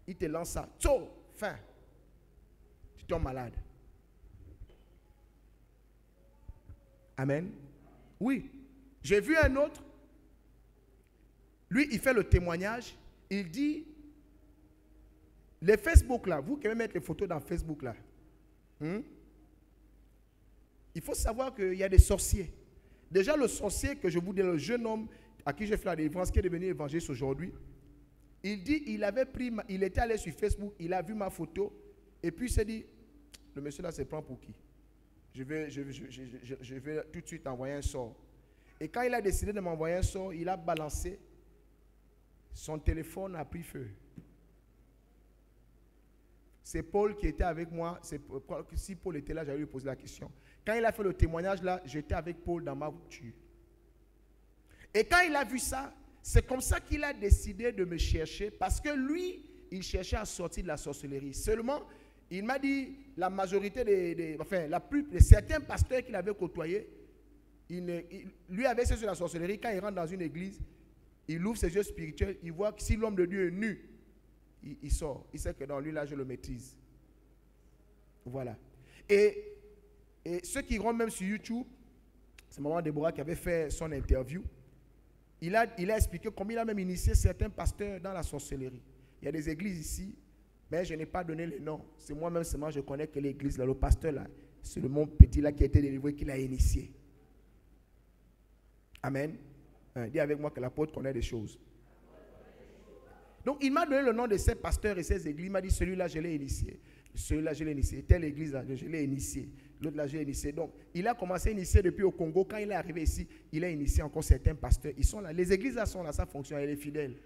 Il te lance ça. Tso, fin. Tu tombes malade. Amen. Oui. J'ai vu un autre. Lui, il fait le témoignage. Il dit, les Facebook là, vous qui aimez mettre les photos dans Facebook là, il faut savoir qu'il y a des sorciers. Déjà, le sorcier que je vous dis, le jeune homme à qui j'ai fait la délivrance, qui est devenu évangéliste aujourd'hui, il dit, il était allé sur Facebook, il a vu ma photo, et puis il s'est dit, le monsieur là se prend pour qui? Je vais tout de suite envoyer un sort. Et quand il a décidé de m'envoyer un sort, il a balancé, son téléphone a pris feu. C'est Paul qui était avec moi. Si Paul était là, j'allais lui poser la question. Quand il a fait le témoignage là, j'étais avec Paul dans ma voiture. Et quand il a vu ça, c'est comme ça qu'il a décidé de me chercher, parce que lui, il cherchait à sortir de la sorcellerie. Seulement, il m'a dit, la majorité certains pasteurs qu'il avait côtoyés, lui avait cessé sur la sorcellerie. Quand il rentre dans une église, il ouvre ses yeux spirituels, il voit que si l'homme de Dieu est nu, il sort. Il sait que dans lui, là, je le maîtrise. Voilà. Et ceux qui rentrent même sur YouTube, c'est Maman Déborah qui avait fait son interview. Il a expliqué comment il a même initié certains pasteurs dans la sorcellerie. Il y a des églises ici, mais je n'ai pas donné les noms. C'est moi-même seulement, je connais que l'église, là, le pasteur, là, c'est le mon petit là qui a été délivré, qui l'a initié. Amen. Dis avec moi que l'apôtre connaît des choses. Donc, il m'a donné le nom de ces pasteurs et ces églises. Il m'a dit, celui-là, je l'ai initié. Celui-là, je l'ai initié. Telle église, là, je l'ai initié. L'autre, là, je l'ai initié. Donc, il a commencé à initier depuis au Congo. Quand il est arrivé ici, il a initié encore certains pasteurs. Ils sont là. Les églises, là, sont là. Ça fonctionne. Elle est fidèle. Il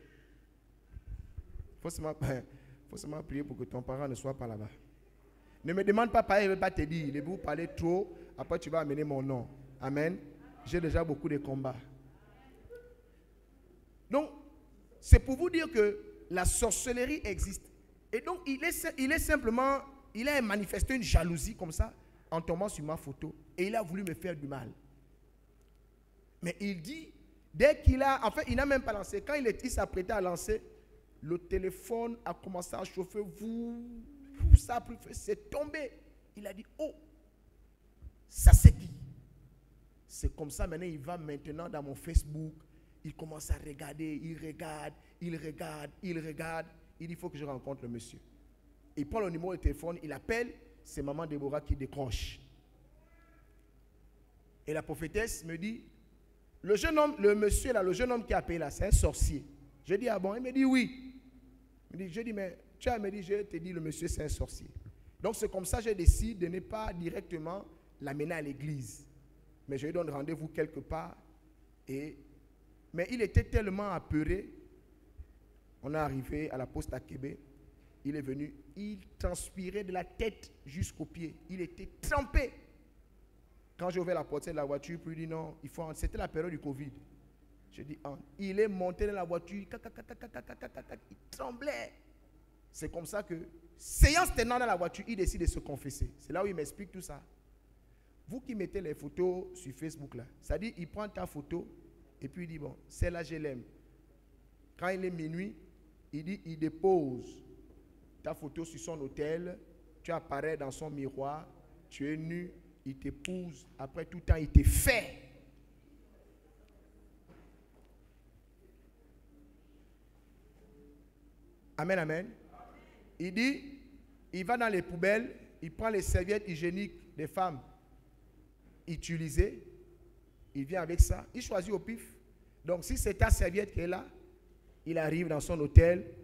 faut seulement prier pour que ton parent ne soit pas là-bas. Ne me demande pas parler, je ne vais pas te dire. Il vous parler trop. Après, tu vas amener mon nom. Amen. J'ai déjà beaucoup de combats. Donc, c'est pour vous dire que la sorcellerie existe. Et donc, il a manifesté une jalousie comme ça, en tombant sur ma photo. Et il a voulu me faire du mal. Mais il dit, dès qu'il a, il n'a même pas lancé. Quand il s'apprêtait à lancer, le téléphone a commencé à chauffer. Ça a pris feu, c'est tombé. Il a dit, oh, ça c'est qui? C'est comme ça, maintenant, il va maintenant dans mon Facebook. Il commence à regarder, il regarde. Il dit, il faut que je rencontre le monsieur. Il prend le numéro de téléphone, il appelle, c'est Maman Déborah qui décroche. Et la prophétesse me dit, le jeune homme qui a appelé là, c'est un sorcier. Je dis, ah bon? Il me dit, oui. Je dis, mais tu as me dit, je te dis, le monsieur c'est un sorcier. Donc c'est comme ça que j'ai décidé de ne pas directement l'amener à l'église. Mais je lui donne rendez-vous quelque part. Mais il était tellement apeuré. On est arrivé à la poste à Québec. Il est venu, il transpirait de la tête jusqu'aux pieds. Il était trempé. Quand j'ai ouvert la portière de la voiture, puis il dit non, c'était la période du Covid. Je dis, il est monté dans la voiture, il tremblait. C'est comme ça que, séance tenant dans la voiture, il décide de se confesser. C'est là où il m'explique tout ça. Vous qui mettez les photos sur Facebook là, ça dit, il prend ta photo et puis il dit, bon, celle-là je l'aime. Quand il est minuit, il dit, il dépose ta photo sur son autel, tu apparais dans son miroir, tu es nu, il t'épouse, après tout temps, il te fait. Amen, amen. Il dit, il va dans les poubelles, il prend les serviettes hygiéniques des femmes utilisées, il vient avec ça, il choisit au pif. Donc si c'est ta serviette qui est là, il arrive dans son hôtel,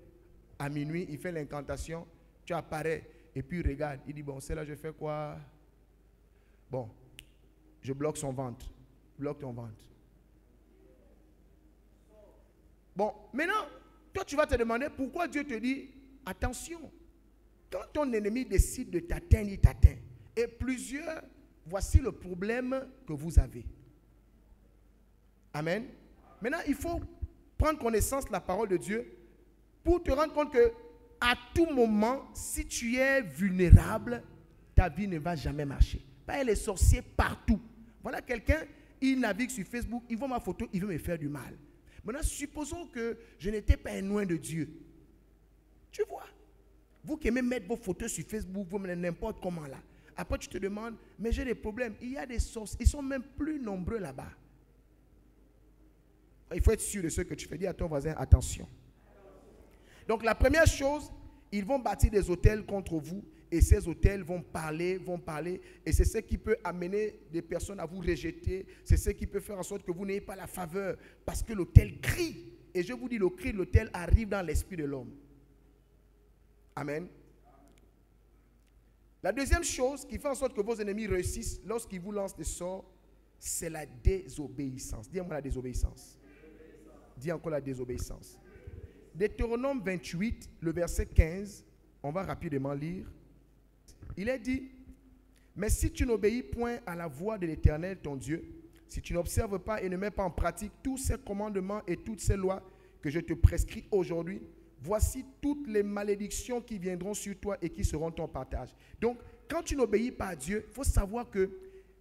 à minuit, il fait l'incantation, tu apparais, et puis il regarde, il dit, bon, c'est là, je fais quoi? Bon, je bloque son ventre, bloque ton ventre. Bon, maintenant, toi tu vas te demander pourquoi Dieu te dit, attention, quand ton ennemi décide de t'atteindre, il t'atteint. Et plusieurs, voici le problème que vous avez. Amen. Maintenant, il faut prendre connaissance de la parole de Dieu pour te rendre compte que à tout moment, si tu es vulnérable, ta vie ne va jamais marcher. Il y a les sorciers partout. Voilà quelqu'un, il navigue sur Facebook, il voit ma photo, il veut me faire du mal. Maintenant, supposons que je n'étais pas un loin de Dieu. Tu vois, vous qui aimez mettre vos photos sur Facebook, vous mettez n'importe comment là. Après, tu te demandes, mais j'ai des problèmes. Il y a des sorciers, ils sont même plus nombreux là-bas. Il faut être sûr de ce que tu fais. Dis à ton voisin, attention. Donc la première chose, ils vont bâtir des autels contre vous et ces autels vont parler. Et c'est ce qui peut amener des personnes à vous rejeter. C'est ce qui peut faire en sorte que vous n'ayez pas la faveur parce que l'autel crie. Et je vous dis, le cri de l'autel arrive dans l'esprit de l'homme. Amen. La deuxième chose qui fait en sorte que vos ennemis réussissent lorsqu'ils vous lancent des sorts, c'est la désobéissance. Dis-moi la désobéissance. Dis encore la désobéissance. Deutéronome 28, le verset 15, on va rapidement lire. Il est dit, mais si tu n'obéis point à la voix de l'Éternel, ton Dieu, si tu n'observes pas et ne mets pas en pratique tous ces commandements et toutes ces lois que je te prescris aujourd'hui, voici toutes les malédictions qui viendront sur toi et qui seront ton partage. Donc, quand tu n'obéis pas à Dieu, il faut savoir que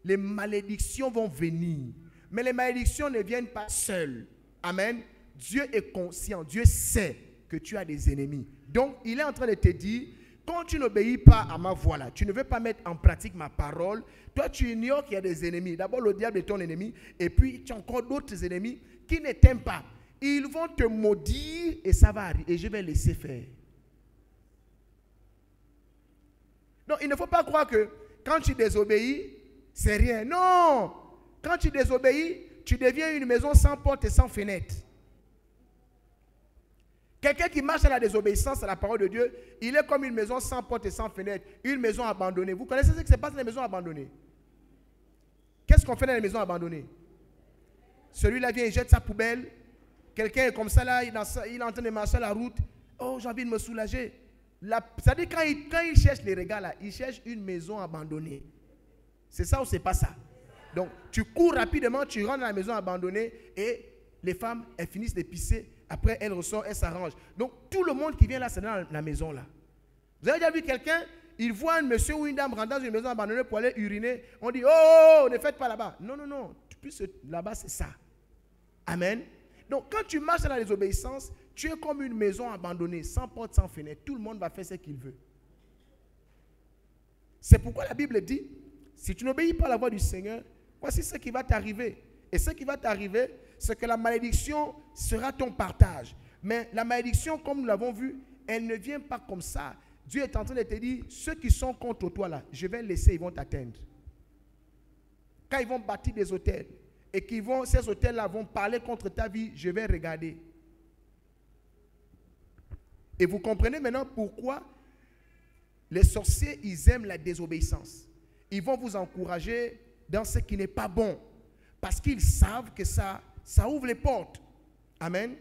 les malédictions vont venir. Mais les malédictions ne viennent pas seules. Amen. Dieu est conscient, Dieu sait que tu as des ennemis. Donc, il est en train de te dire, quand tu n'obéis pas à ma voix là, tu ne veux pas mettre en pratique ma parole, toi tu ignores qu'il y a des ennemis. D'abord, le diable est ton ennemi, et puis tu as encore d'autres ennemis qui ne t'aiment pas. Ils vont te maudire et ça va arriver. Et je vais laisser faire. Non, il ne faut pas croire que quand tu désobéis, c'est rien. Non! Quand tu désobéis, tu deviens une maison sans porte et sans fenêtre. Quelqu'un qui marche à la désobéissance à la parole de Dieu, il est comme une maison sans porte et sans fenêtre. Une maison abandonnée. Vous connaissez ce qui se passe dans les maisons abandonnées? Qu'est-ce qu'on fait dans les maisons abandonnées? Celui-là vient, il jette sa poubelle. Quelqu'un est comme ça là, il est en train de marcher à la route. Oh, j'ai envie de me soulager. C'est-à-dire quand il cherche les regards là, il cherche une maison abandonnée. C'est ça ou c'est pas ça? Donc, tu cours rapidement, tu rentres dans la maison abandonnée et les femmes, elles finissent de pisser. Après, elles ressortent, elles s'arrangent. Donc, tout le monde qui vient là, c'est dans la maison là. Vous avez déjà vu quelqu'un, il voit un monsieur ou une dame rentrer dans une maison abandonnée pour aller uriner. On dit, oh, ne faites pas là-bas. Non, non, non. Plus là-bas, c'est ça. Amen. Donc, quand tu marches dans la désobéissance, tu es comme une maison abandonnée, sans porte, sans fenêtre. Tout le monde va faire ce qu'il veut. C'est pourquoi la Bible dit, si tu n'obéis pas à la voix du Seigneur, voici ce qui va t'arriver. Et ce qui va t'arriver, c'est que la malédiction sera ton partage. Mais la malédiction, comme nous l'avons vu, elle ne vient pas comme ça. Dieu est en train de te dire, ceux qui sont contre toi là, je vais laisser, ils vont t'atteindre. Quand ils vont bâtir des autels, et ces autels-là vont parler contre ta vie, je vais regarder. Et vous comprenez maintenant pourquoi les sorciers, ils aiment la désobéissance. Ils vont vous encourager dans ce qui n'est pas bon. Parce qu'ils savent que ça ouvre les portes. Amen.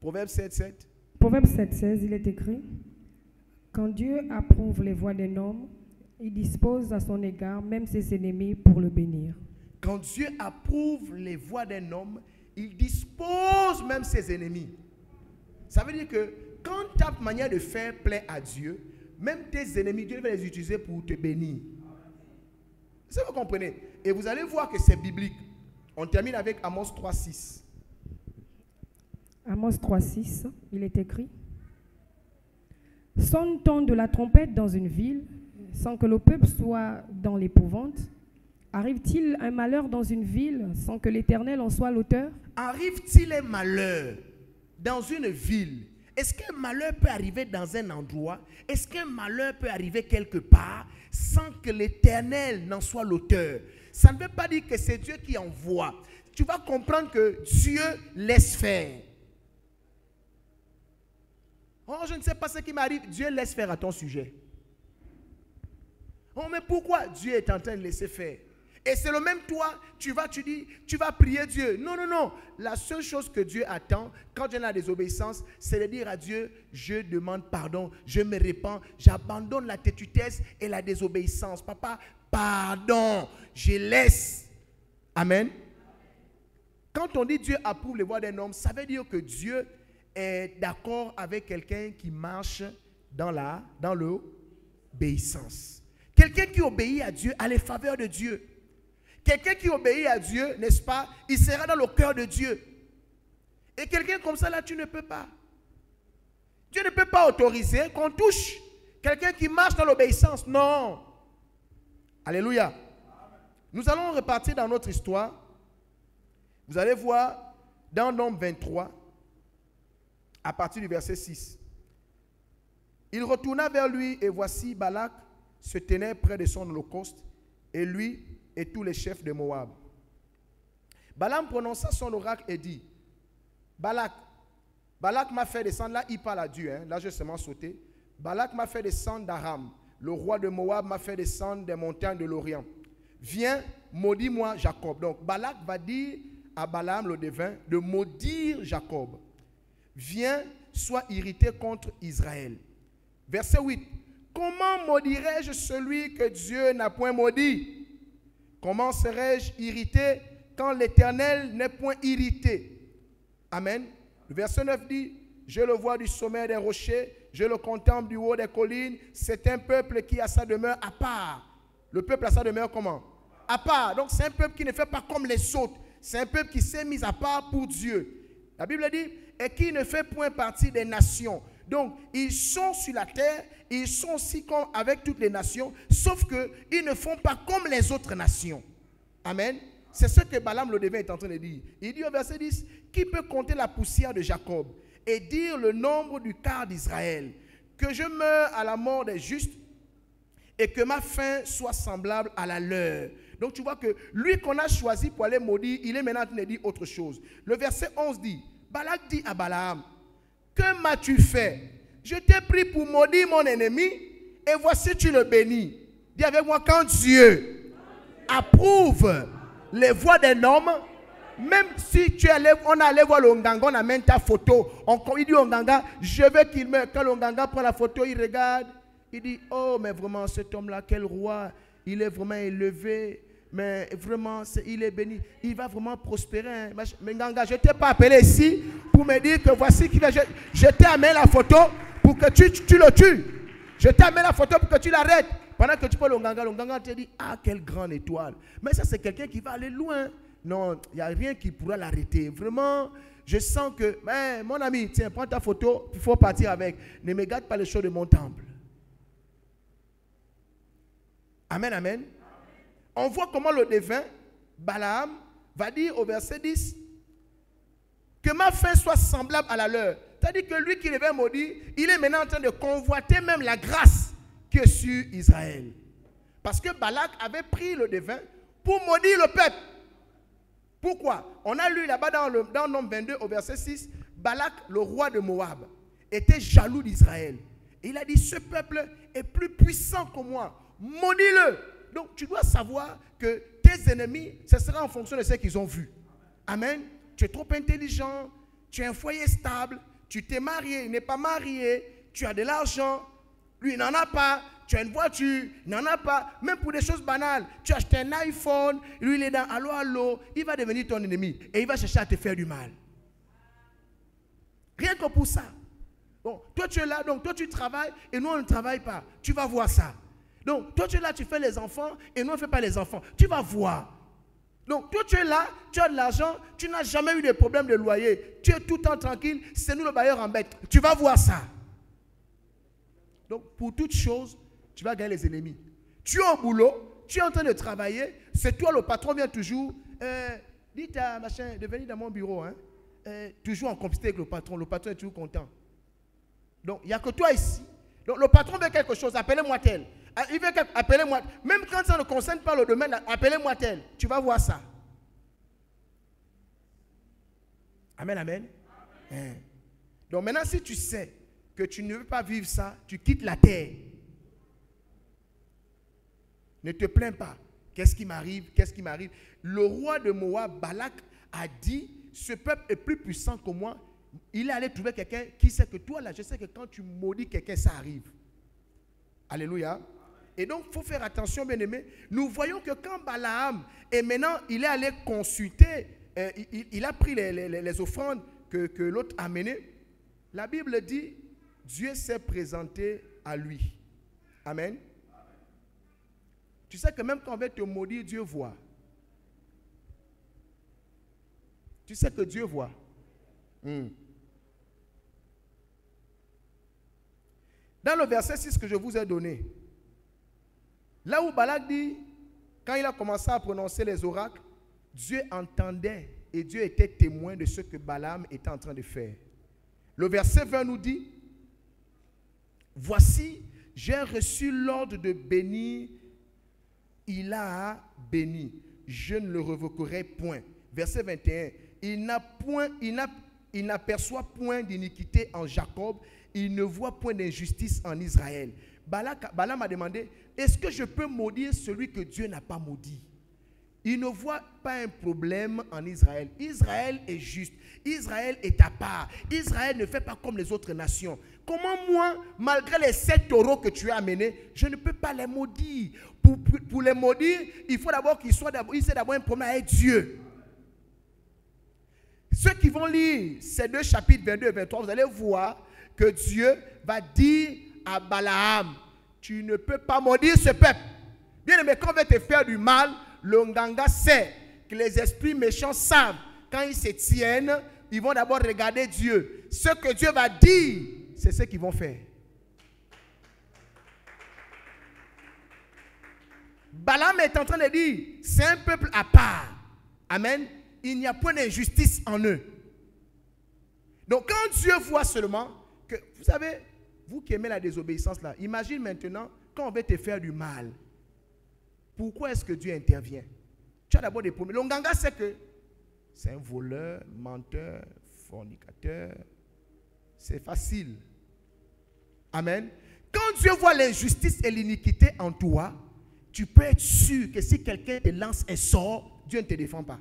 Proverbe 7:7. Proverbe 7:16, il est écrit, quand Dieu approuve les voies d'un homme, il dispose à son égard même ses ennemis pour le bénir. Quand Dieu approuve les voies d'un homme, il dispose même ses ennemis. Ça veut dire que quand ta manière de faire plaît à Dieu, même tes ennemis, Dieu va les utiliser pour te bénir. Ça vous comprenez? Et vous allez voir que c'est biblique. On termine avec Amos 3:6. Amos 3:6, il est écrit, sonne-t-on de la trompette dans une ville, sans que le peuple soit dans l'épouvante? Arrive-t-il un malheur dans une ville, sans que l'Éternel en soit l'auteur? Arrive-t-il un malheur dans une ville? Est-ce qu'un malheur peut arriver dans un endroit? Est-ce qu'un malheur peut arriver quelque part sans que l'Éternel n'en soit l'auteur? Ça ne veut pas dire que c'est Dieu qui envoie. Tu vas comprendre que Dieu laisse faire. Oh, je ne sais pas ce qui m'arrive. Dieu laisse faire à ton sujet. Oh, mais pourquoi? Dieu est en train de laisser faire. Et c'est le même toi, tu dis, tu vas prier Dieu. Non, non, non. La seule chose que Dieu attend, quand j'ai la désobéissance, c'est de dire à Dieu, je demande pardon, je me répands, j'abandonne la têtutesse et la désobéissance. Papa, pardon, je laisse. Amen. Quand on dit Dieu approuve les voies d'un homme, ça veut dire que Dieu est d'accord avec quelqu'un qui marche dans l'obéissance. Quelqu'un qui obéit à Dieu a les faveurs de Dieu. Quelqu'un qui obéit à Dieu, n'est-ce pas, il sera dans le cœur de Dieu. Et quelqu'un comme ça, là, tu ne peux pas. Dieu ne peut pas autoriser qu'on touche quelqu'un qui marche dans l'obéissance. Non. Alléluia. Nous allons repartir dans notre histoire. Vous allez voir dans Nombre 23, à partir du verset 6. Il retourna vers lui et voici Balak se tenait près de son holocauste et lui et tous les chefs de Moab. Balaam prononça son oracle et dit, Balak m'a fait descendre, là il parle à Dieu, là j'ai seulement sauté. Balak m'a fait descendre d'Aram, le roi de Moab m'a fait descendre des montagnes de l'Orient. Viens, maudis-moi Jacob. Donc Balak va dire à Balaam le devin de maudire Jacob. Viens, sois irrité contre Israël. Verset 8. Comment maudirais-je celui que Dieu n'a point maudit? Comment serais-je irrité quand l'Éternel n'est point irrité? Amen. Le verset 9 dit, je le vois du sommet des rochers, je le contemple du haut des collines. C'est un peuple qui a sa demeure à part. Le peuple a sa demeure comment? À part. Donc c'est un peuple qui ne fait pas comme les autres. C'est un peuple qui s'est mis à part pour Dieu. La Bible dit, et qui ne fait point partie des nations. Donc, ils sont sur la terre, ils sont aussi comme avec toutes les nations, sauf qu'ils ne font pas comme les autres nations. Amen. C'est ce que Balaam le devin est en train de dire. Il dit au verset 10, qui peut compter la poussière de Jacob et dire le nombre du quart d'Israël, que je meure à la mort des justes et que ma fin soit semblable à la leur. Donc tu vois que lui qu'on a choisi pour aller maudire, il est maintenant en train de dire autre chose. Le verset 11 dit, Balak dit à Balaam, que m'as-tu fait? Je t'ai pris pour maudire mon ennemi et voici tu le bénis. Dis avec moi, quand Dieu approuve les voies d'un homme, même si tu es allé, on est allé voir l'Onganga, on amène ta photo, il dit au Nganga, je veux qu'il meure. Quand l'Onganga prend la photo, il regarde, il dit, oh mais vraiment cet homme-là, quel roi, il est vraiment élevé. Mais vraiment, il est béni. Il va vraiment prospérer. Hein. Mais Nganga, je ne t'ai pas appelé ici pour me dire que voici qui va. Je t'ai amené la photo pour que tu le tues. Je t'ai amené la photo pour que tu l'arrêtes. Pendant que tu parles au Nganga te dit, ah, quelle grande étoile. Mais ça, c'est quelqu'un qui va aller loin. Non, il n'y a rien qui pourra l'arrêter. Vraiment, je sens que, mon ami, tiens, prends ta photo, il faut partir avec. Ne me gâte pas les choses de mon temple. Amen, amen. On voit comment le devin, Balaam, va dire au verset 10, que ma fin soit semblable à la leur. C'est-à-dire que lui qui devait maudire, il est maintenant en train de convoiter même la grâce qui est sur Israël. Parce que Balak avait pris le devin pour maudire le peuple. Pourquoi? On a lu là-bas dans Nombre 22 au verset 6, Balak, le roi de Moab, était jaloux d'Israël. Et il a dit, ce peuple est plus puissant que moi. Maudis-le. Donc, tu dois savoir que tes ennemis, ce sera en fonction de ce qu'ils ont vu. Amen. Tu es trop intelligent, tu as un foyer stable, tu t'es marié, il n'est pas marié, tu as de l'argent, lui, il n'en a pas, tu as une voiture, il n'en a pas. Même pour des choses banales, tu as acheté un iPhone, lui, il est dans allô, il va devenir ton ennemi et il va chercher à te faire du mal. Rien que pour ça. Bon, toi, tu es là, donc toi, tu travailles et nous, on ne travaille pas. Tu vas voir ça. Donc, toi, tu es là, tu fais les enfants et nous, on ne fait pas les enfants. Tu vas voir. Donc, toi, tu es là, tu as de l'argent, tu n'as jamais eu de problème de loyer. Tu es tout le temps tranquille, c'est nous le bailleur en bête. Tu vas voir ça. Donc, pour toute chose, tu vas gagner les ennemis. Tu es au boulot, tu es en train de travailler, c'est toi le patron vient toujours. Dites à machin de venir dans mon bureau. Hein. Toujours en complicité avec le patron est toujours content. Donc, il n'y a que toi ici. Donc, le patron veut quelque chose, appelez-moi tel. Il veut appelez-moi. Même quand ça ne concerne pas le domaine, appelez-moi tel. Tu vas voir ça. Amen, amen. Amen. Donc maintenant, si tu sais que tu ne veux pas vivre ça, tu quittes la terre. Ne te plains pas. Qu'est-ce qui m'arrive? Qu'est-ce qui m'arrive? Le roi de Moab, Balak, a dit, ce peuple est plus puissant que moi. Il est allé trouver quelqu'un qui sait que toi, là, je sais que quand tu maudis quelqu'un, ça arrive. Alléluia. Et donc, il faut faire attention, bien aimé. Nous voyons que quand Balaam, et maintenant, il est allé consulter, il a pris les offrandes que l'autre a menées. La Bible dit, Dieu s'est présenté à lui. Amen. Tu sais que même quand on va te maudire, Dieu voit. Tu sais que Dieu voit. Dans le verset 6 que je vous ai donné, là où Balak dit, quand il a commencé à prononcer les oracles, Dieu entendait et Dieu était témoin de ce que Balaam était en train de faire. Le verset 20 nous dit, voici, j'ai reçu l'ordre de bénir, il a béni, je ne le révoquerai point. Verset 21, il n'aperçoit point d'iniquité en Jacob, il ne voit point d'injustice en Israël. Balaam a demandé, est-ce que je peux maudire celui que Dieu n'a pas maudit? Il ne voit pas un problème en Israël. Israël est juste. Israël est à part. Israël ne fait pas comme les autres nations. Comment moi, malgré les 7 taureaux que tu as amenés, je ne peux pas les maudire? Pour les maudire, il faut d'abord qu'ils aient d'abord un problème avec Dieu. Ceux qui vont lire ces 2 chapitres 22 et 23, vous allez voir que Dieu va dire à Balaam, tu ne peux pas maudire ce peuple. Bien aimé, quand on veut te faire du mal, le Nganga sait que les esprits méchants savent, quand ils se tiennent, ils vont d'abord regarder Dieu. Ce que Dieu va dire, c'est ce qu'ils vont faire. Balaam est en train de dire, c'est un peuple à part. Amen. Il n'y a point d'injustice en eux. Donc quand Dieu voit seulement que, vous savez, vous qui aimez la désobéissance là, imagine maintenant quand on veut te faire du mal. Pourquoi est-ce que Dieu intervient? Tu as d'abord des problèmes. L'Onganga sait que c'est un voleur, menteur, fornicateur. C'est facile. Amen. Quand Dieu voit l'injustice et l'iniquité en toi, tu peux être sûr que si quelqu'un te lance un sort, Dieu ne te défend pas.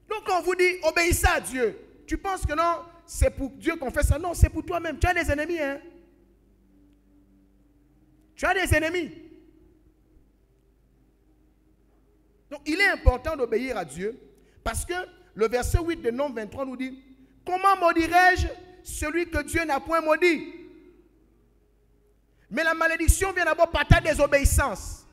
Donc quand on vous dit obéissez à Dieu, tu penses que non, c'est pour Dieu qu'on fait ça? Non, c'est pour toi-même. Tu as des ennemis, hein? Tu as des ennemis. Donc, il est important d'obéir à Dieu parce que le verset 8 de Nombre 23 nous dit, comment maudirais-je celui que Dieu n'a point maudit? Mais la malédiction vient d'abord par ta désobéissance.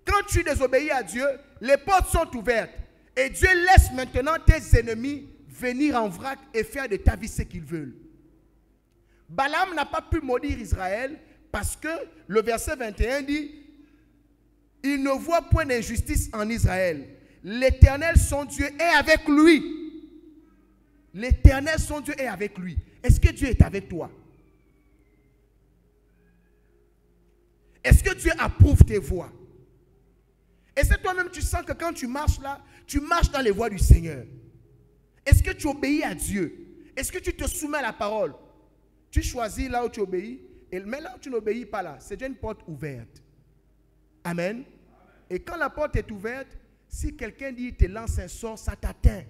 Quand tu désobéis à Dieu, les portes sont ouvertes et Dieu laisse maintenant tes ennemis venir en vrac et faire de ta vie ce qu'ils veulent. Balaam n'a pas pu maudire Israël parce que le verset 21 dit, il ne voit point d'injustice en Israël. L'Éternel son Dieu est avec lui. L'Éternel son Dieu est avec lui. Est-ce que Dieu est avec toi? Est-ce que Dieu approuve tes voies? Est-ce que toi-même tu sens que quand tu marches là, tu marches dans les voies du Seigneur? Est-ce que tu obéis à Dieu? Est-ce que tu te soumets à la parole? Tu choisis là où tu obéis. Mais là où tu n'obéis pas là, c'est déjà une porte ouverte. Amen. Et quand la porte est ouverte, si quelqu'un dit te lance un sort, ça t'atteint.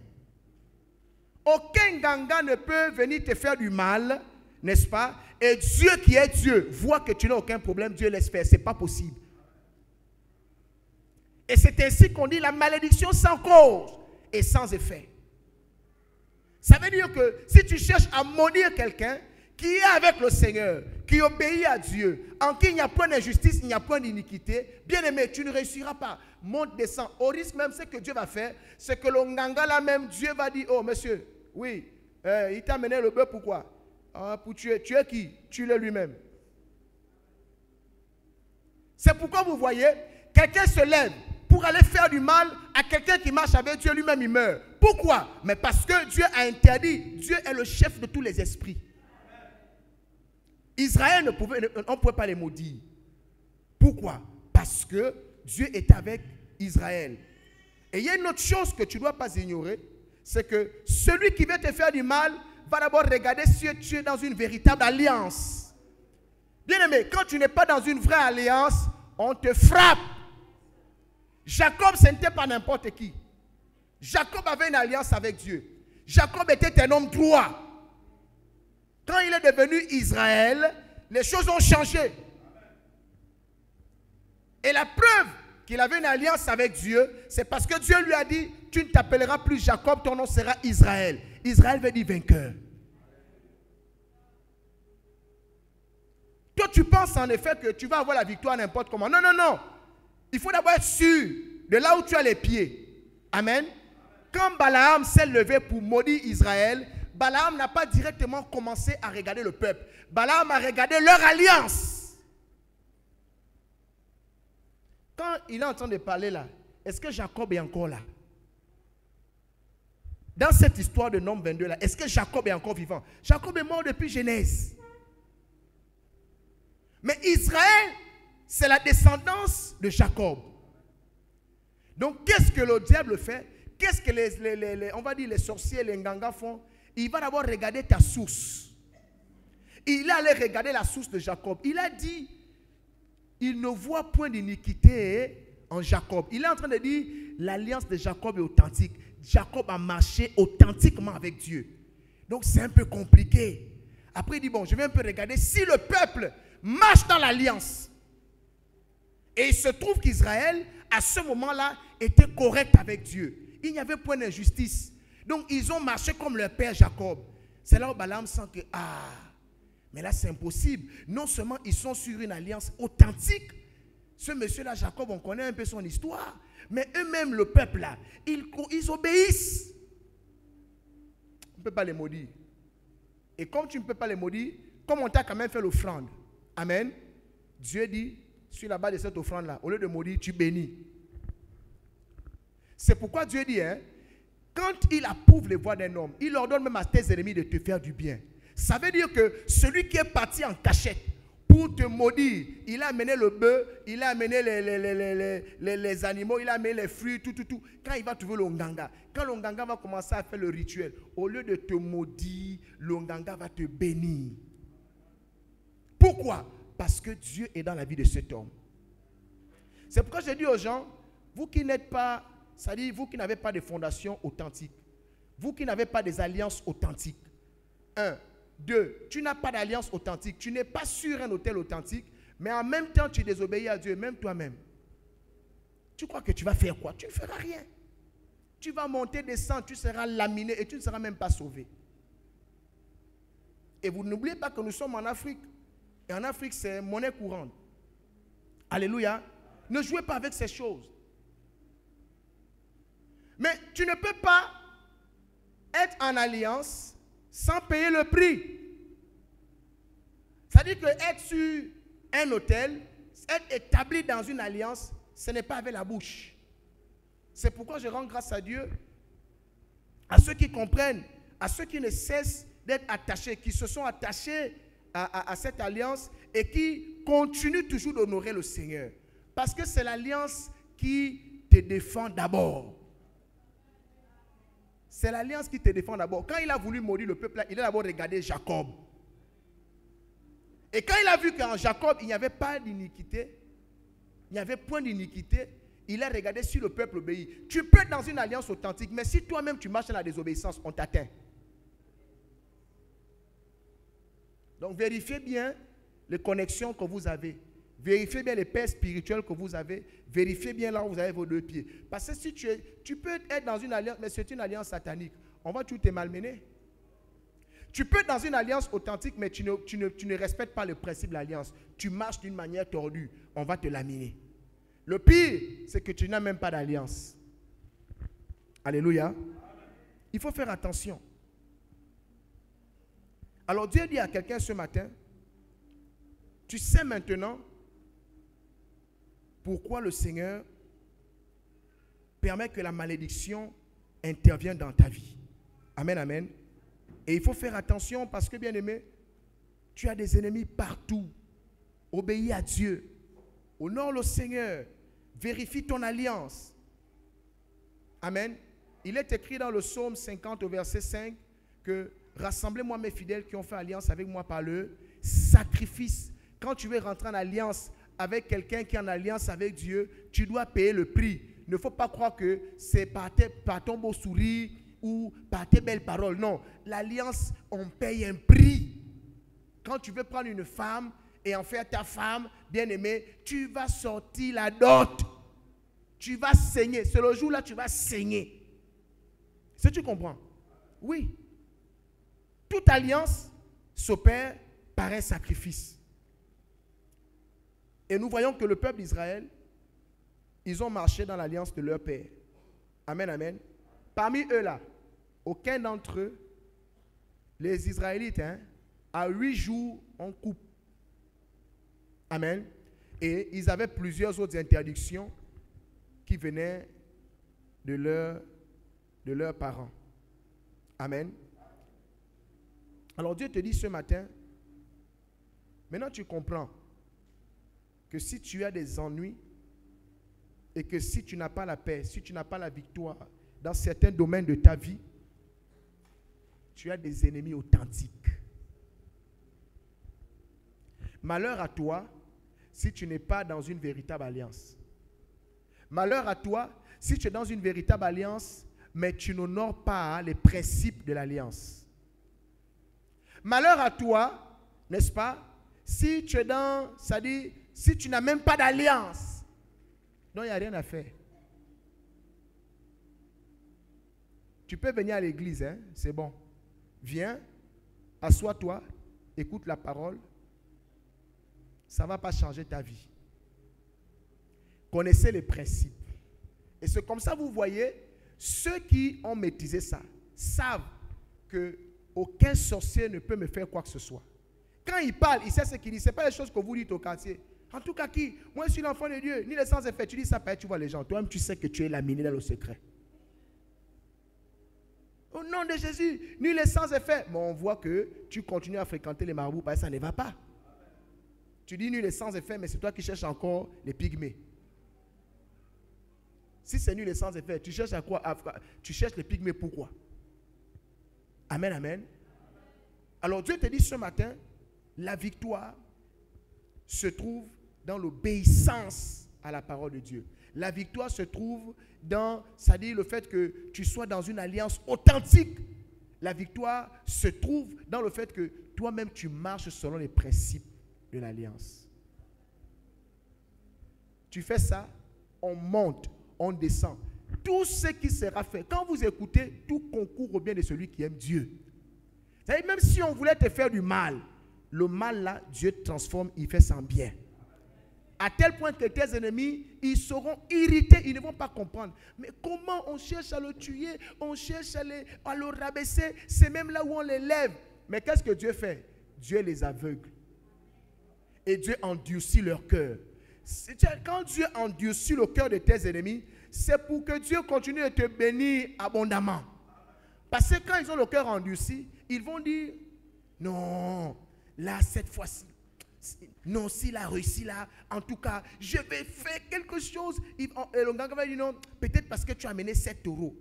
Aucun ganga ne peut venir te faire du mal, n'est-ce pas? Et Dieu qui est Dieu voit que tu n'as aucun problème, Dieu laisse faire. Ce n'est pas possible. Et c'est ainsi qu'on dit la malédiction sans cause et sans effet. Ça veut dire que si tu cherches à maudire quelqu'un qui est avec le Seigneur, qui obéit à Dieu, en qui il n'y a point d'injustice, il n'y a point d'iniquité, bien aimé, tu ne réussiras pas. Monte, descend. Au risque même, ce que Dieu va faire, c'est que le nganga là même, Dieu va dire, oh monsieur, oui, il t'a amené le bœuf, pourquoi? Pour tuer. Tu es qui? Tue-le lui-même. C'est pourquoi vous voyez, quelqu'un se lève pour aller faire du mal à quelqu'un qui marche avec Dieu, lui-même il meurt. Pourquoi? Mais parce que Dieu a interdit. Dieu est le chef de tous les esprits. Israël, on ne pouvait pas les maudire. Pourquoi? Parce que Dieu est avec Israël. Et il y a une autre chose que tu ne dois pas ignorer, c'est que celui qui veut te faire du mal va d'abord regarder si tu es dans une véritable alliance. Bien aimé, quand tu n'es pas dans une vraie alliance, on te frappe. Jacob, ce n'était pas n'importe qui. Jacob avait une alliance avec Dieu. Jacob était un homme droit. Quand il est devenu Israël, les choses ont changé. Et la preuve qu'il avait une alliance avec Dieu, c'est parce que Dieu lui a dit, tu ne t'appelleras plus Jacob, ton nom sera Israël. Israël veut dire vainqueur. Toi, tu penses en effet que tu vas avoir la victoire n'importe comment. Non, non, non. Il faut d'abord être sûr de là où tu as les pieds. Amen. Quand Balaam s'est levé pour maudire Israël, Balaam n'a pas directement commencé à regarder le peuple. Balaam a regardé leur alliance. Quand il est en train de parler là, est-ce que Jacob est encore là? Dans cette histoire de Nombre 22 là, est-ce que Jacob est encore vivant? Jacob est mort depuis Genèse. Mais Israël, c'est la descendance de Jacob. Donc, qu'est-ce que le diable fait? Qu'est-ce que on va dire les sorciers, les ngangas font? Il va d'abord regarder ta source. Il est allé regarder la source de Jacob. Il a dit, il ne voit point d'iniquité en Jacob. Il est en train de dire, l'alliance de Jacob est authentique. Jacob a marché authentiquement avec Dieu. Donc c'est un peu compliqué. Après il dit, bon, je vais un peu regarder si le peuple marche dans l'alliance. Et il se trouve qu'Israël, à ce moment-là, était correct avec Dieu. Il n'y avait point d'injustice. Donc ils ont marché comme leur père Jacob. C'est là où Balaam sent que, mais là c'est impossible. Non seulement ils sont sur une alliance authentique, ce monsieur-là, Jacob, on connaît un peu son histoire, mais eux-mêmes, le peuple-là, ils obéissent. On ne peut pas les maudire. Et comme tu ne peux pas les maudire, comme on t'a quand même fait l'offrande, amen, Dieu dit, sur la base de cette offrande-là, au lieu de maudire, tu bénis. C'est pourquoi Dieu dit, quand il approuve les voies d'un homme, il ordonne même à tes ennemis de te faire du bien. Ça veut dire que celui qui est parti en cachette pour te maudire, il a amené le bœuf, il a amené les animaux, il a amené les fruits, tout. Quand il va trouver l'onganga, quand l'onganga va commencer à faire le rituel, au lieu de te maudire, l'onganga va te bénir. Pourquoi? Parce que Dieu est dans la vie de cet homme. C'est pourquoi je dis aux gens, vous qui n'êtes pas, c'est-à-dire vous qui n'avez pas de fondation authentique, vous qui n'avez pas des alliances authentiques, 1, 2, tu n'as pas d'alliance authentique, tu n'es pas sur un autel authentique, mais en même temps tu désobéis à Dieu, même toi-même. Tu crois que tu vas faire quoi? Tu ne feras rien. Tu vas monter, descendre, tu seras laminé et tu ne seras même pas sauvé. Et vous n'oubliez pas que nous sommes en Afrique. Et en Afrique, c'est monnaie courante. Alléluia. Ne jouez pas avec ces choses. Mais tu ne peux pas être en alliance sans payer le prix. C'est-à-dire que être sur un autel, être établi dans une alliance, ce n'est pas avec la bouche. C'est pourquoi je rends grâce à Dieu, à ceux qui comprennent, à ceux qui ne cessent d'être attachés, qui se sont attachés à cette alliance et qui continuent toujours d'honorer le Seigneur. Parce que c'est l'alliance qui te défend d'abord. C'est l'alliance qui te défend d'abord. Quand il a voulu maudire le peuple, il a d'abord regardé Jacob. Et quand il a vu qu'en Jacob, il n'y avait pas d'iniquité, il n'y avait point d'iniquité, il a regardé si le peuple obéit. Tu peux être dans une alliance authentique, mais si toi-même tu marches dans la désobéissance, on t'atteint. Donc vérifiez bien les connexions que vous avez. Vérifiez bien les pères spirituels que vous avez. Vérifiez bien là où vous avez vos deux pieds. Parce que si tu peux être dans une alliance, mais c'est une alliance satanique. On va tout te malmener. Tu peux être dans une alliance authentique, mais tu ne respectes pas le principe de l'alliance. Tu marches d'une manière tordue. On va te laminer. Le pire, c'est que tu n'as même pas d'alliance. Alléluia. Il faut faire attention. Alors Dieu dit à quelqu'un ce matin, tu sais maintenant pourquoi le Seigneur permet que la malédiction intervienne dans ta vie. Amen, amen. Et il faut faire attention parce que, bien aimé, tu as des ennemis partout. Obéis à Dieu. Honore le Seigneur. Vérifie ton alliance. Amen. Il est écrit dans le psaume 50 au verset 5 que rassemblez-moi mes fidèles qui ont fait alliance avec moi par le sacrifice. Quand tu veux rentrer en alliance avec quelqu'un qui est en alliance avec Dieu, tu dois payer le prix. Il ne faut pas croire que c'est par ton beau sourire ou par tes belles paroles. Non, l'alliance, on paye un prix. Quand tu veux prendre une femme et en faire ta femme, bien-aimée, tu vas sortir la dot. Tu vas saigner. C'est le jour-là tu vas saigner. Est-ce que tu comprends? Oui. Toute alliance s'opère par un sacrifice. Et nous voyons que le peuple d'Israël, ils ont marché dans l'alliance de leur père. Amen, amen. Parmi eux là, aucun d'entre eux, les Israélites, à 8 jours, on coupe. Amen. Et ils avaient plusieurs autres interdictions qui venaient de leurs parents. Amen. Alors Dieu te dit ce matin, maintenant tu comprends que si tu as des ennuis et que si tu n'as pas la paix, si tu n'as pas la victoire dans certains domaines de ta vie, tu as des ennemis authentiques. Malheur à toi si tu n'es pas dans une véritable alliance. Malheur à toi si tu es dans une véritable alliance, mais tu n'honores pas les principes de l'alliance. Malheur à toi, n'est-ce pas, si tu es dans, c'est-à-dire, si tu n'as même pas d'alliance, donc il n'y a rien à faire. Tu peux venir à l'église, hein, c'est bon. Viens, assois-toi, écoute la parole. Ça ne va pas changer ta vie. Connaissez les principes. Et c'est comme ça, vous voyez, ceux qui ont maîtrisé ça savent qu'aucun sorcier ne peut me faire quoi que ce soit. Quand il parle, il sait ce qu'il dit. Ce n'est pas les choses que vous dites au quartier. En tout cas, qui? Moi, je suis l'enfant de Dieu. Ni les sans effet. Tu dis ça, tu vois les gens. Toi-même, tu sais que tu es laminé dans le secret. Au nom de Jésus, ni les sans effet. Mais on voit que tu continues à fréquenter les marabouts parce que ça ne va pas. Tu dis nul et sans effet, mais c'est toi qui cherches encore les pygmées. Si c'est nul et sans effet, tu cherches à quoi? Tu cherches les pygmées, pourquoi? Amen, amen. Alors Dieu te dit ce matin, la victoire se trouve dans l'obéissance à la parole de Dieu. La victoire se trouve dans, c'est-à-dire le fait que tu sois dans une alliance authentique. La victoire se trouve dans le fait que toi-même tu marches selon les principes de l'alliance. Tu fais ça, on monte, on descend. Tout ce qui sera fait, quand vous écoutez, tout concourt au bien de celui qui aime Dieu. C'est-à-dire, même si on voulait te faire du mal, le mal là, Dieu transforme, il fait sans bien. À tel point que tes ennemis, ils seront irrités, ils ne vont pas comprendre. Mais comment on cherche à le tuer, on cherche à le rabaisser, c'est même là où on l'élève. Mais qu'est-ce que Dieu fait? Dieu les aveugle. Et Dieu endurcit leur cœur. Quand Dieu endurcit le cœur de tes ennemis, c'est pour que Dieu continue de te bénir abondamment. Parce que quand ils ont le cœur endurci, ils vont dire, non, là, cette fois-ci, non, s'il a réussi là, en tout cas, je vais faire quelque chose. Et le gars va dire, non, peut-être parce que tu as amené 7 euros.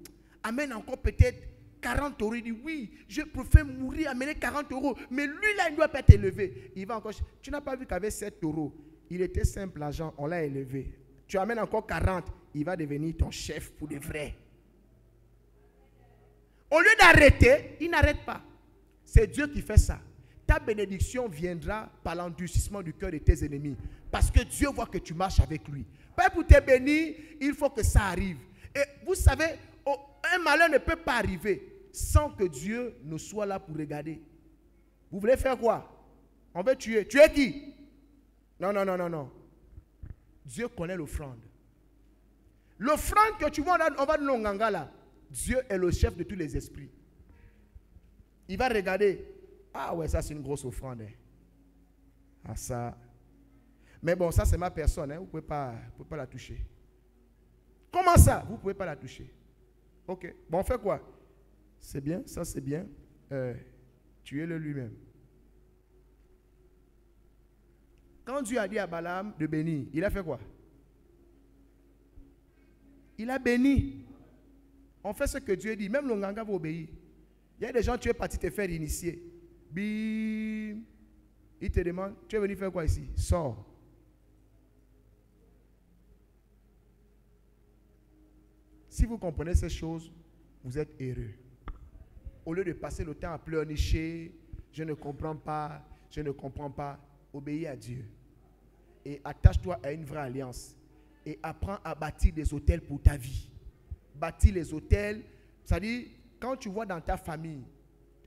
Amène encore peut-être 40 euros. Il dit, oui, je préfère mourir, amener 40 euros. Mais lui là, il ne doit pas être élevé. Il va encore, tu n'as pas vu qu'avec 7 euros, il était simple agent, on l'a élevé. Tu amènes encore 40, il va devenir ton chef pour de vrai. Au lieu d'arrêter, il n'arrête pas. C'est Dieu qui fait ça. Ta bénédiction viendra par l'endurcissement du cœur de tes ennemis. Parce que Dieu voit que tu marches avec lui. Pas pour te bénir, il faut que ça arrive. Et vous savez, un malheur ne peut pas arriver sans que Dieu ne soit là pour regarder. Vous voulez faire quoi? On veut tuer. Tuer qui? Non, non, non, non, non. Dieu connaît l'offrande. L'offrande que tu vois, on va de l'onganga là. Dieu est le chef de tous les esprits. Il va regarder. Ah ouais, ça c'est une grosse offrande. Hein. Ah ça. Mais bon, ça c'est ma personne. Hein. Vous ne pouvez pas la toucher. Comment ça? Vous ne pouvez pas la toucher. Ok. Bon, on fait quoi? C'est bien, ça c'est bien. Tuez-le lui-même. Quand Dieu a dit à Balaam de bénir, il a fait quoi? Il a béni. On fait ce que Dieu dit. Même l'onganga va obéir. Il y a des gens, tu es parti te faire initier. Bim. Il te demande, tu es venu faire quoi ici? Sors. Si vous comprenez ces choses, vous êtes heureux. Au lieu de passer le temps à pleurnicher, je ne comprends pas, obéis à Dieu. Et attache-toi à une vraie alliance. Et apprends à bâtir des hôtels pour ta vie. Bâtir les hôtels, c'est-à-dire, quand tu vois dans ta famille,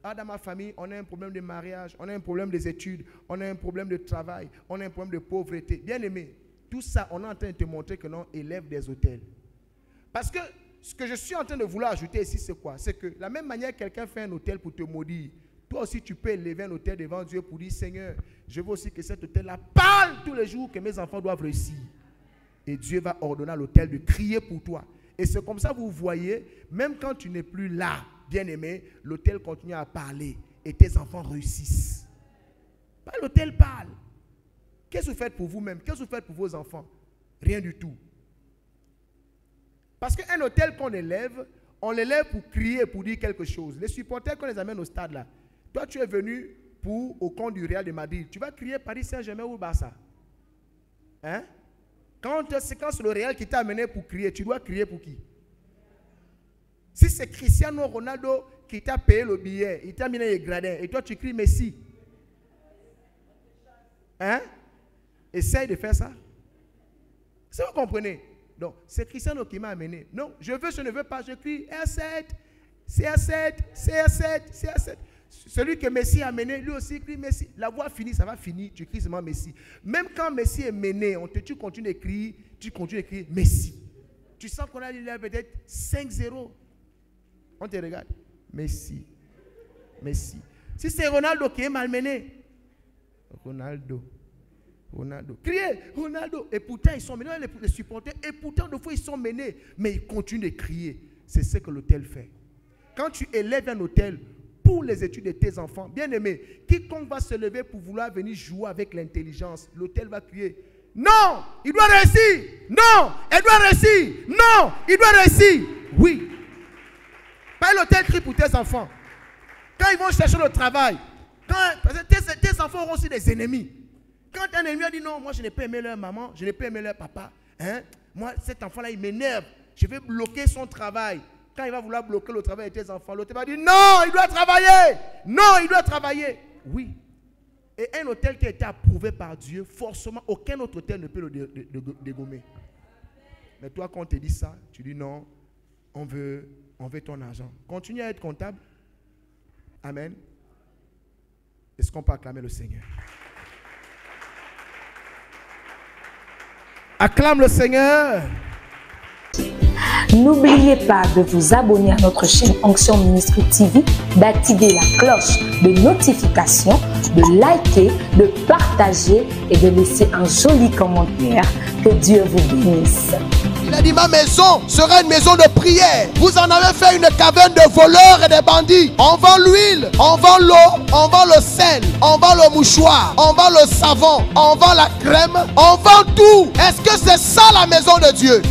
dans ma famille, on a un problème de mariage, on a un problème des études, on a un problème de travail, on a un problème de pauvreté. Bien aimé, tout ça, on est en train de te montrer que non, élève des hôtels. Parce que ce que je suis en train de vouloir ajouter ici, c'est quoi? C'est que de la même manière, quelqu'un fait un hôtel pour te maudire. Toi aussi, tu peux élever un hôtel devant Dieu pour dire, Seigneur, je veux aussi que cet hôtel-là parle tous les jours que mes enfants doivent réussir. Et Dieu va ordonner à l'hôtel de crier pour toi. Et c'est comme ça que vous voyez, même quand tu n'es plus là, bien-aimé, l'autel continue à parler et tes enfants réussissent. Pas l'autel parle. Qu'est-ce que vous faites pour vous-même? Qu'est-ce que vous faites pour vos enfants? Rien du tout. Parce qu'un autel qu'on élève, on l'élève pour crier, pour dire quelque chose. Les supporters qu'on les amène au stade là, toi tu es venu au compte du Real de Madrid, tu vas crier Paris Saint-Germain ou Barça? Hein? Quand c'est le Real qui t'a amené pour crier, tu dois crier pour qui? Si c'est Cristiano Ronaldo qui t'a payé le billet, il t'a mis dans les gradins, et toi tu cries Messi. Hein? Essaye de faire ça. Si vous comprenez. Donc, c'est Cristiano qui m'a amené. Non, je ne veux pas, je crie R7, CR7, CR7, CR7. Celui que Messi a amené, lui aussi crie Messi. La voix finie, ça va finir, tu cries seulement Messi. Même quand Messi est mené, tu continues d'écrire, Messi. Tu sens qu'on a peut-être 5-0. On te regarde. Messi. Messi. Si c'est Ronaldo qui est malmené, Ronaldo. Criez, Ronaldo. Et pourtant, ils sont menés, les supporters. Et pourtant, des fois, ils sont menés. Mais ils continuent de crier. C'est ce que l'autel fait. Quand tu élèves un autel pour les études de tes enfants, bien aimé, quiconque va se lever pour vouloir venir jouer avec l'intelligence, l'autel va crier. Non, il doit réussir. Non, elle doit réussir. Non, il doit réussir. Oui. Pas l'autel crie pour tes enfants. Quand ils vont chercher le travail, parce que tes enfants auront aussi des ennemis. Quand un ennemi a dit non, moi je n'ai pas aimé leur maman, je n'ai pas aimé leur papa, hein? Moi cet enfant-là il m'énerve, je vais bloquer son travail. Quand il va vouloir bloquer le travail de tes enfants, l'autre va dire non, il doit travailler. Non, il doit travailler. Oui. Et un hôtel qui a été approuvé par Dieu, forcément aucun autre hôtel ne peut le dégommer. Mais toi quand on te dit ça, tu dis non, on veut ton argent. Continue à être comptable. Amen. Est-ce qu'on peut acclamer le Seigneur? Acclame le Seigneur. N'oubliez pas de vous abonner à notre chaîne Onction Ministry TV, d'activer la cloche de notification, de liker, de partager et de laisser un joli commentaire. Que Dieu vous bénisse. Il a dit ma maison sera une maison de prière. Vous en avez fait une caverne de voleurs et de bandits. On vend l'huile, on vend l'eau, on vend le sel, on vend le mouchoir, on vend le savon, on vend la crème, on vend tout. Est-ce que c'est ça la maison de Dieu?